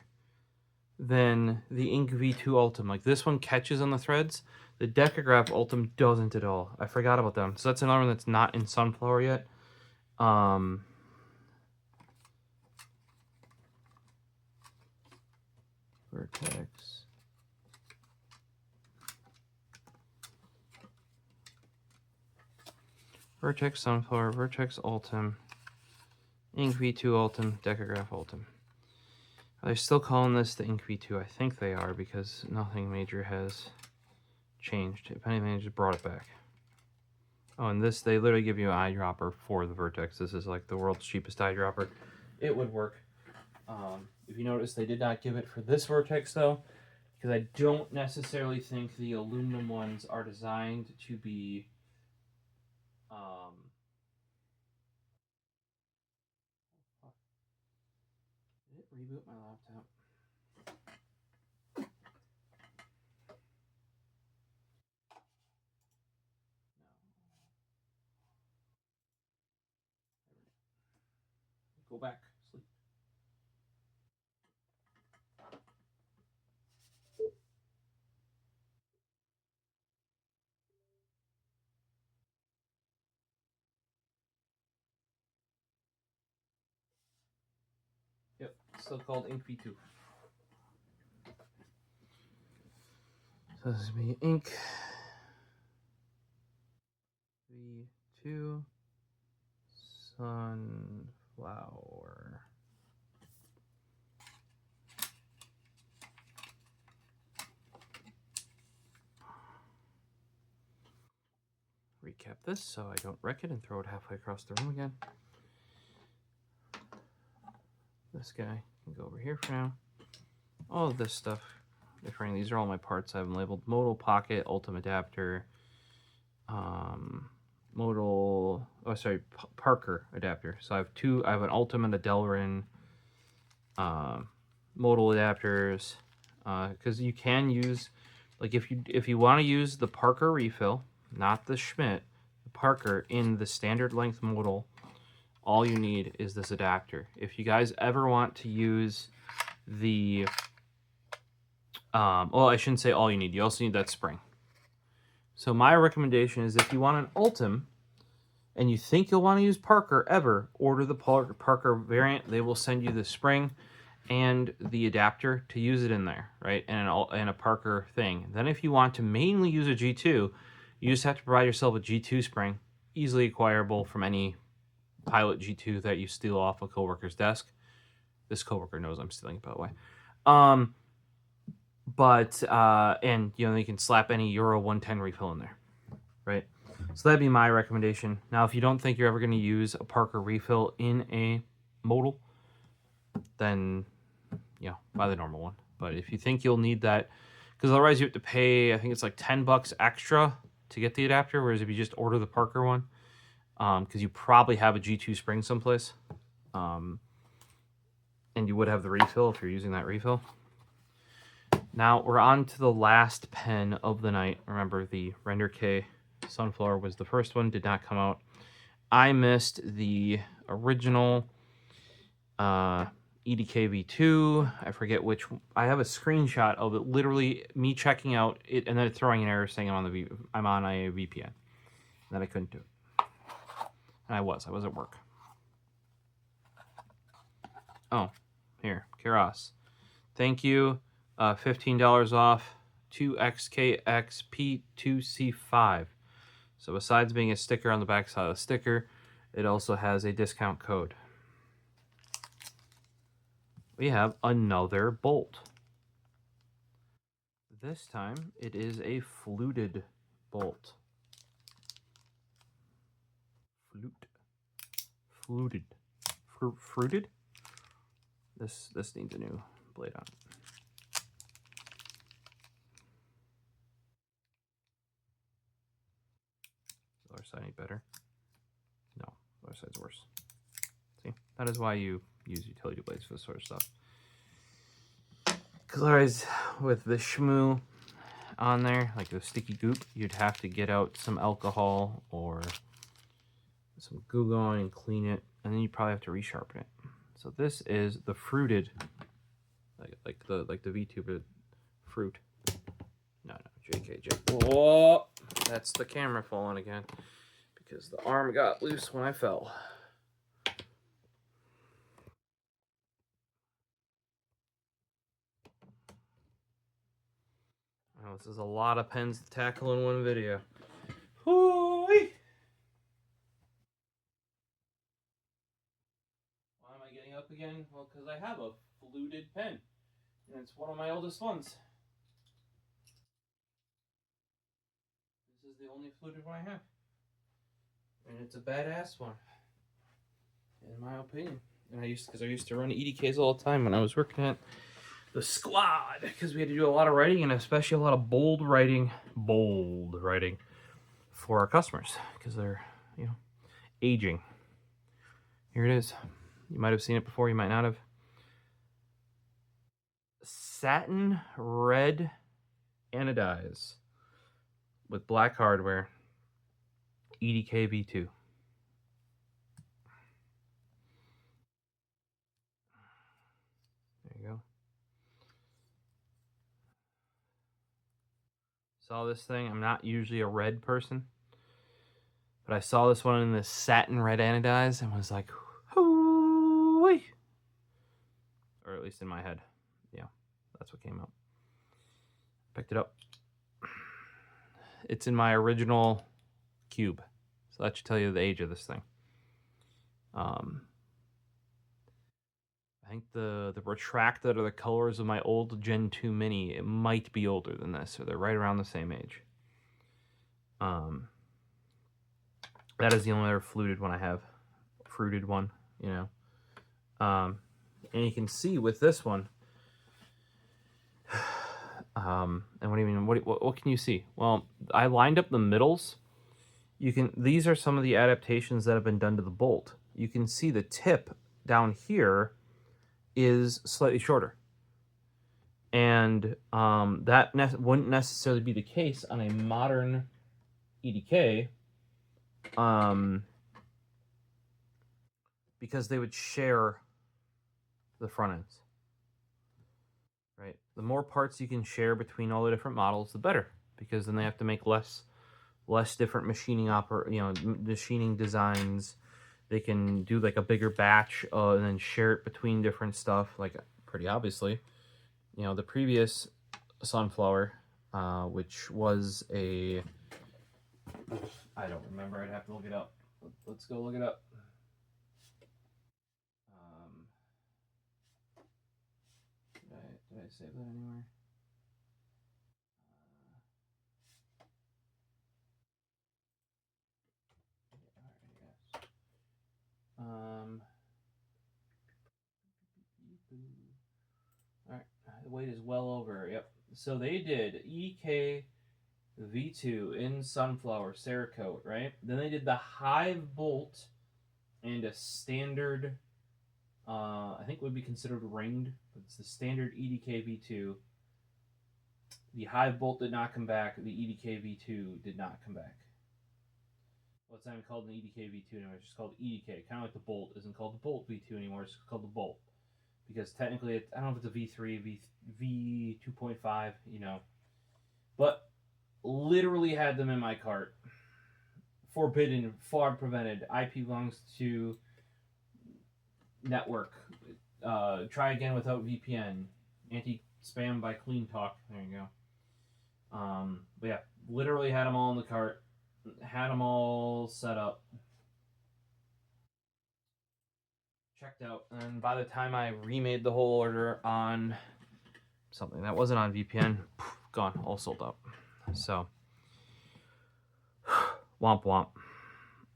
than the Ink V2 Ultim. Like this one catches on the threads. The Decograph Ultim doesn't at all. I forgot about them. So that's another one that's not in Sunflower yet. Vertex. Vertex Sunflower, Vertex Ultim, Ink V2 Ultim, Decograph Ultim. Are they still calling this the Ink V2? I think they are, because nothing major has changed. If anything, they just brought it back. Oh, and this, they literally give you an eyedropper for the Vertex. This is like the world's cheapest eyedropper. It would work. If you notice, they did not give it for this Vertex, though, because I don't necessarily think the aluminum ones are designed to be... Did it reboot my laptop? Go back. Sleep. Yep, still called Ink V2. So this is me, Ink V2 Sunflower. Recap this so I don't wreck it and throw it halfway across the room again. This guy can go over here for now. All of this stuff, these are all my parts I have them labeled. Modal Pocket, Ultim Adapter, Modal, Parker adapter. So I have two, I have an Ultim and a Delrin modal adapters, because you can use, like if you want to use the Parker refill, not the Schmidt, the Parker in the standard length modal, all you need is this adapter. If you guys ever want to use the, well, I shouldn't say all you need. You also need that spring. So my recommendation is if you want an Ultim and you think you'll want to use Parker ever, order the Parker variant. They will send you the spring and the adapter to use it in there, right? And a Parker thing. Then if you want to mainly use a G2, you just have to provide yourself a G2 spring, easily acquirable from any Pilot G2 that you steal off a coworker's desk. This coworker knows I'm stealing it, by the way. And you know, you can slap any Euro 110 refill in there, right? So that'd be my recommendation. Now, if you don't think you're ever going to use a Parker refill in a modal, then, you know, buy the normal one. But if you think you'll need that, because otherwise you have to pay, I think it's like $10 extra to get the adapter, whereas if you just order the Parker one, because you probably have a G2 spring someplace, and you would have the refill if you're using that refill. Now we're on to the last pen of the night. Remember, the Render K Sunflower was the first one, did not come out. I missed the original EDK V2. I forget which. I have a screenshot of it, literally me checking out it and then throwing an error saying I'm on a VPN. And then I couldn't do it. And I was at work. Oh, here, Keras. Thank you. $15 off 2XKXP2C5. So besides being a sticker on the back side of the sticker, it also has a discount code. We have another bolt. This time it is a fluted bolt. Fluted. Fruited? This needs a new blade on it. The other side any better? No, the other side's worse. See, that is why you use utility blades for this sort of stuff. Because otherwise, with the shmoo on there, like the sticky goop, you'd have to get out some alcohol or some Goo Gone and clean it, and then you probably have to resharpen it. So this is the fruited, like the V2, but fruit. No, JK. Whoa, that's the camera falling again because the arm got loose when I fell. Oh, this is a lot of pens to tackle in one video. Hoo-wee! Why am I getting up again? Well, because I have a fluted pen, and it's one of my oldest ones. This is the only fluted one I have, and it's a badass one, in my opinion. And I used to run EDKs all the time when I was working at the squad, because we had to do a lot of writing, and especially a lot of bold writing for our customers, because they're, you know, aging. Here it is. You might have seen it before, you might not have. Satin red anodize with black hardware, EDK V2. There you go. Saw this thing. I'm not usually a red person, but I saw this one in this satin red anodize and was like, hoo-wee. Or at least in my head. Yeah, that's what came out. Picked it up. It's in my original cube. So that should tell you the age of this thing. I think the retracted are the colors of my old Gen 2 Mini. It might be older than this, so they're right around the same age. That is the only other fluted one I have. Fruited one, you know. And you can see with this one, and what do you mean? What can you see? Well, I lined up the middles. These are some of the adaptations that have been done to the bolt. You can see the tip down here is slightly shorter, and that wouldn't necessarily be the case on a modern EDK, because they would share the front ends. Right? The more parts you can share between all the different models, the better, because then they have to make less less different machining machining designs. They can do like a bigger batch and then share it between different stuff. Like pretty obviously, the previous Sunflower, which was a, I don't remember. I'd have to look it up. Let's go look it up. Did I save that anywhere? All right, the weight is well over. Yep. So they did EK V2 in Sunflower Cerakote, right? Then they did the Hive Bolt and a standard, I think would be considered ringed, but it's the standard EDK V2. The Hive Bolt did not come back. The EDK V2 did not come back. Well, it's not even called an EDK V2 anymore. It's just called EDK. Kind of like the Bolt isn't called the Bolt V2 anymore. It's called the Bolt. Because technically, I don't know if it's a V3, V2.5, But literally had them in my cart. Forbidden, far prevented. IP belongs to network. Try again without VPN. Anti-spam by Clean Talk. There you go. But yeah, literally had them all in the cart. Had them all set up. Checked out. And by the time I remade the whole order on something that wasn't on VPN, gone, all sold out. So, womp womp.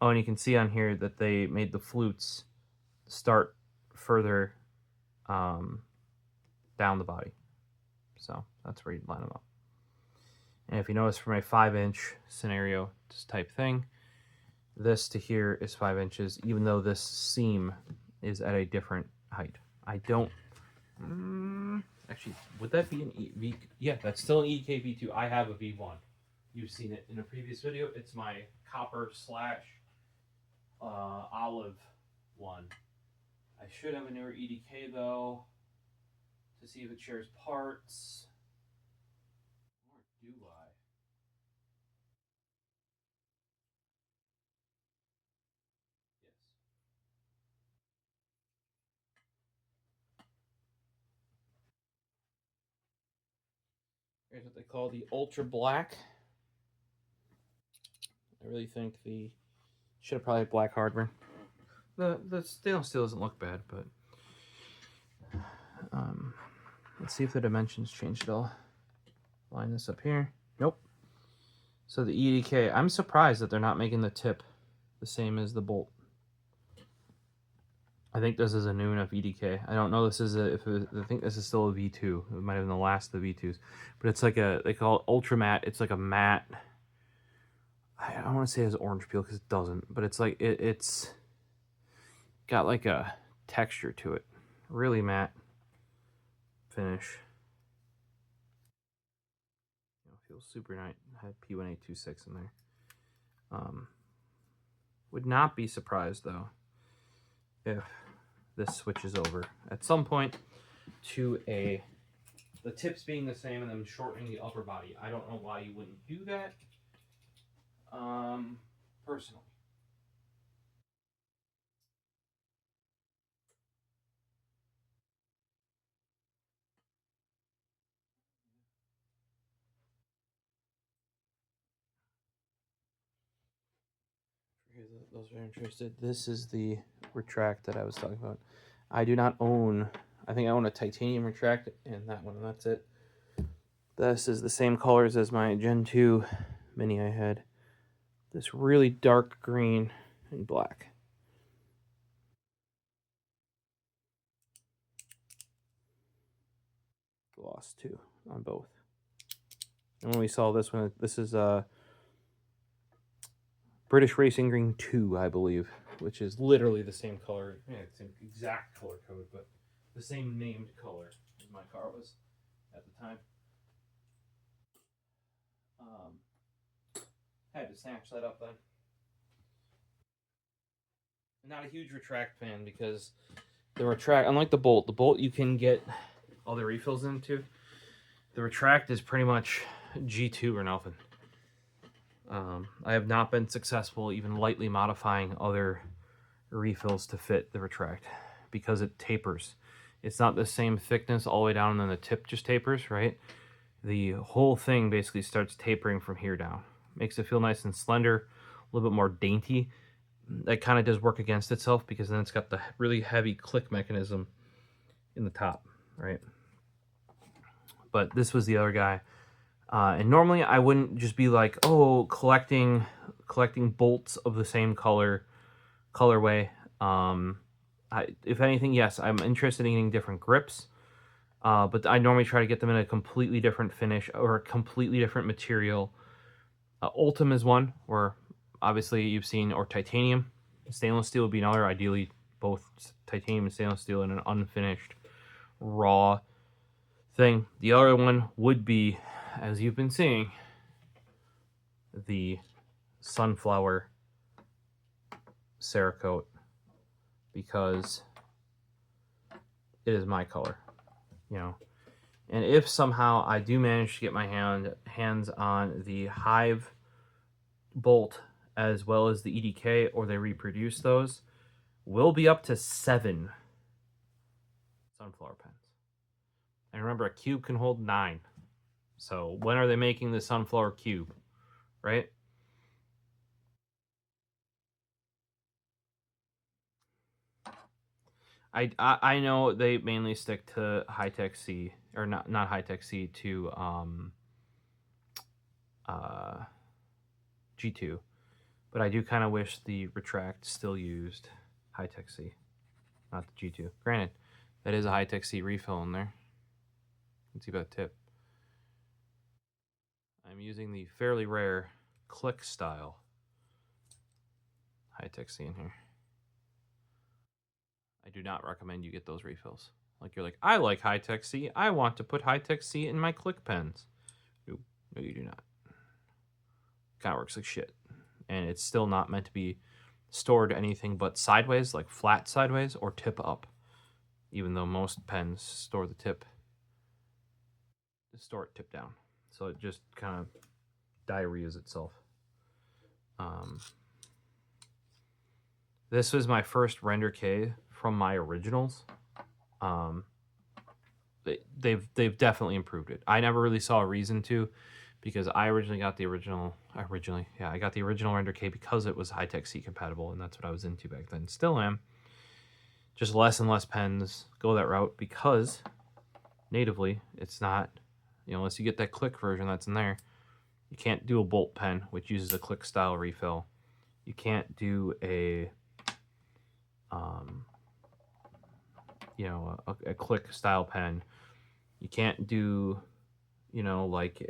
Oh, and you can see on here that they made the flutes start further down the body. So that's where you line them up. And if you notice from a 5-inch scenario just type thing, this to here is 5 inches, even though this seam is at a different height. I don't... actually, would that be an V? Yeah, that's still an EK V2. I have a V1. You've seen it in a previous video. It's my copper / olive one. I should have a newer EDK though, to see if it shares parts. Or do I? Yes. Here's what they call the Ultra Black. I really think the should have probably had black hardware. The stainless steel doesn't look bad, but let's see if the dimensions changed at all. Line this up here. Nope. So the EDK, I'm surprised that they're not making the tip the same as the bolt. I think this is a new enough EDK. I don't know. This is I think this is still a V2. It might have been the last of the V2s, but it's like they call it ultra matte. It's like a matte. I don't want to say it has orange peel because it doesn't, but it's like it's got like a texture to it. Really matte finish. Feels super nice. I had P1826 in there. Would not be surprised though if this switches over at some point to the tips being the same and then shortening the upper body. I don't know why you wouldn't do that. Personally. For those who are interested, this is the retract that I was talking about. I do not own, I think I own a titanium retract and that one, and that's it. This is the same colors as my Gen 2 Mini I had. This really dark green and black. Gloss too on both. And when we saw this one, this is British Racing Green 2, I believe, which is literally the same color. Yeah, it's an exact color code, but the same named color as my car was at the time. Had to snatch that up then. Not a huge retract fan because the retract, unlike the bolt you can get all the refills into. The retract is pretty much G2 or nothing. I have not been successful even lightly modifying other refills to fit the retract because it tapers. It's not the same thickness all the way down and then the tip just tapers, right? The whole thing basically starts tapering from here down. Makes it feel nice and slender, a little bit more dainty. That kind of does work against itself because then it's got the really heavy click mechanism in the top, right? But this was the other guy. And normally I wouldn't just be like, oh, collecting bolts of the same colorway. If anything, yes, I'm interested in getting different grips. But I normally try to get them in a completely different finish or a completely different material. Ultim is one where obviously you've seen, or titanium. Stainless steel would be another, ideally both titanium and stainless steel in an unfinished raw thing. The other one would be, as you've been seeing, the sunflower Cerakote, because it is my color, you know. And if somehow I do manage to get my hands on the Hive bolt as well as the EDK, or they reproduce those, we'll be up to 7 sunflower pens. And remember, a cube can hold 9. So when are they making the sunflower cube, right? I know they mainly stick to Hi-Tec-C, or not Hi-Tec-C, to G2, but I do kind of wish the retract still used Hi-Tec-C, not the G2. Granted, that is a Hi-Tec-C refill in there. Let's see about the tip. I'm using the fairly rare click style Hi-Tec-C in here. I do not recommend you get those refills. Like, you're like, I like Hi-Tec-C. I want to put Hi-Tec-C in my click pens. Nope. No, you do not. Kind of works like shit. And it's still not meant to be stored anything but sideways, like flat sideways, or tip up. Even though most pens store the tip, store it tip down. So it just kind of diarrheas itself. This was my first render K from my originals. They've definitely improved it. I never really saw a reason to, because I originally got the original. I got the original render K because it was Hi-Tec-C compatible, and that's what I was into back then. Still am. Just less and less pens go that route because natively it's not, unless you get that click version that's in there, you can't do a bolt pen, which uses a click style refill. You can't do a a click style pen. You can't do, like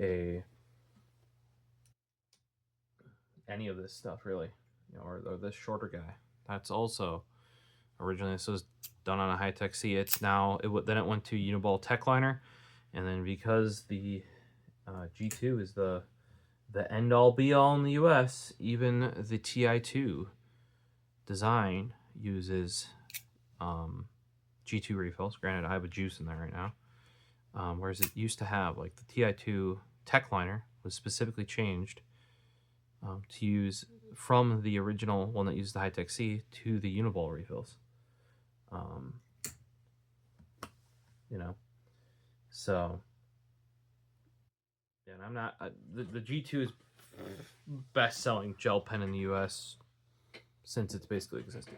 any of this stuff really, or this shorter guy. That's also originally, this was done on a Hi-Tec-C. It's now then it went to Uniball Techliner, and then because the G2 is the end all be all in the US, even the TI2 design uses G2 refills. Granted, I have a juice in there right now. Whereas it used to have, like, the TI2 Techliner was specifically changed to use from the original one that used the Hi-Tec-C to the Uniball refills. So, yeah, and I'm not, the G2 is best-selling gel pen in the US since it's basically existed.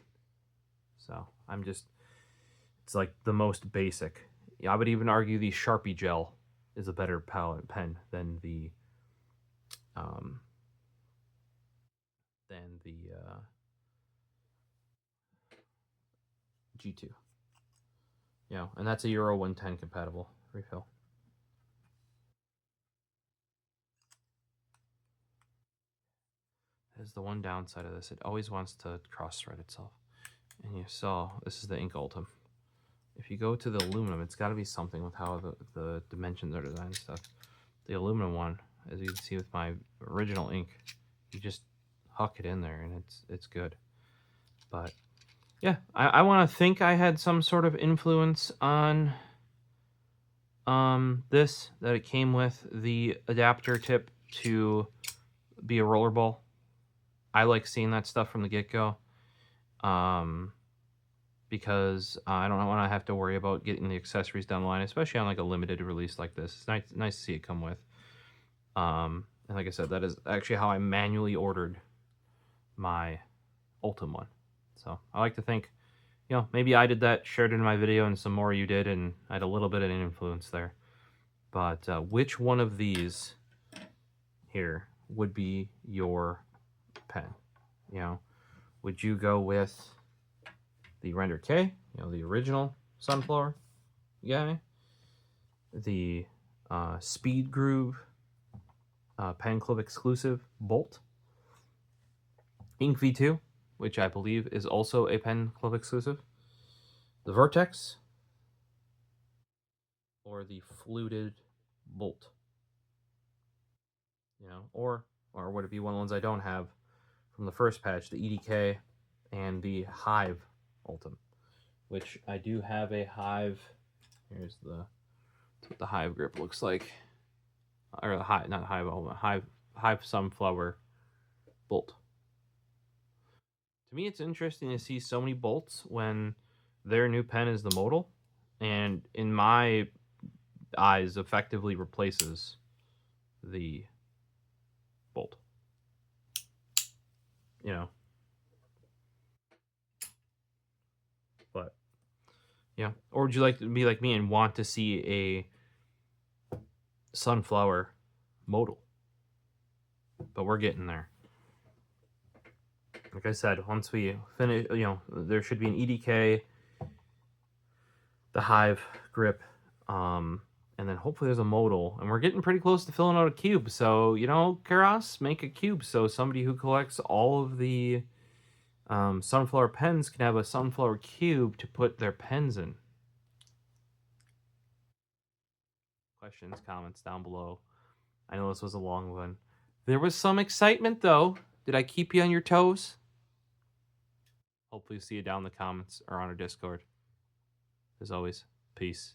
So I'm just, it's like the most basic. Yeah, I would even argue the Sharpie gel is a better pen than the G2. And that's a Euro 110 compatible refill. That is the one downside of this. It always wants to cross-thread itself. And you saw, this is the ink Ultim. If you go to the aluminum, it's got to be something with how the dimensions are designed and stuff. The aluminum one, as you can see with my original ink, you just huck it in there and it's good. But yeah, I want to think I had some sort of influence on this, that it came with the adapter tip to be a rollerball. I like seeing that stuff from the get-go. Because I don't want to have to worry about getting the accessories down the line, especially on like a limited release like this. It's nice to see it come with. And like I said, that is actually how I manually ordered my Ultim one. So I like to think, maybe I did that, shared it in my video, and some more you did, and I had a little bit of an influence there. But which one of these here would be your pen? Would you go with the Render K, the original Sunflower guy, the Speed Groove Pen Club exclusive Bolt, Ink V2, which I believe is also a Pen Club exclusive, the Vertex, or the Fluted Bolt? Or would it be one of the ones I don't have from the first patch, the EDK and the Hive Ultim, which I do have a Hive. Here's what the Hive grip looks like, or the Hive, not Hive Ultim, Hive Sunflower Bolt. To me, it's interesting to see so many bolts when their new pen is the modal, and in my eyes, effectively replaces the bolt. But yeah, or would you like to be like me and want to see a Sunflower modal? But we're getting there. Like I said, once we finish, there should be an EDK, the Hive grip, and then hopefully there's a modal, and we're getting pretty close to filling out a cube. So Karas, make a cube so somebody who collects all of the Sunflower pens can have a Sunflower cube to put their pens in. Questions, comments down below. I know this was a long one. There was some excitement, though. Did I keep you on your toes? Hopefully see you down in the comments or on our Discord. As always, peace.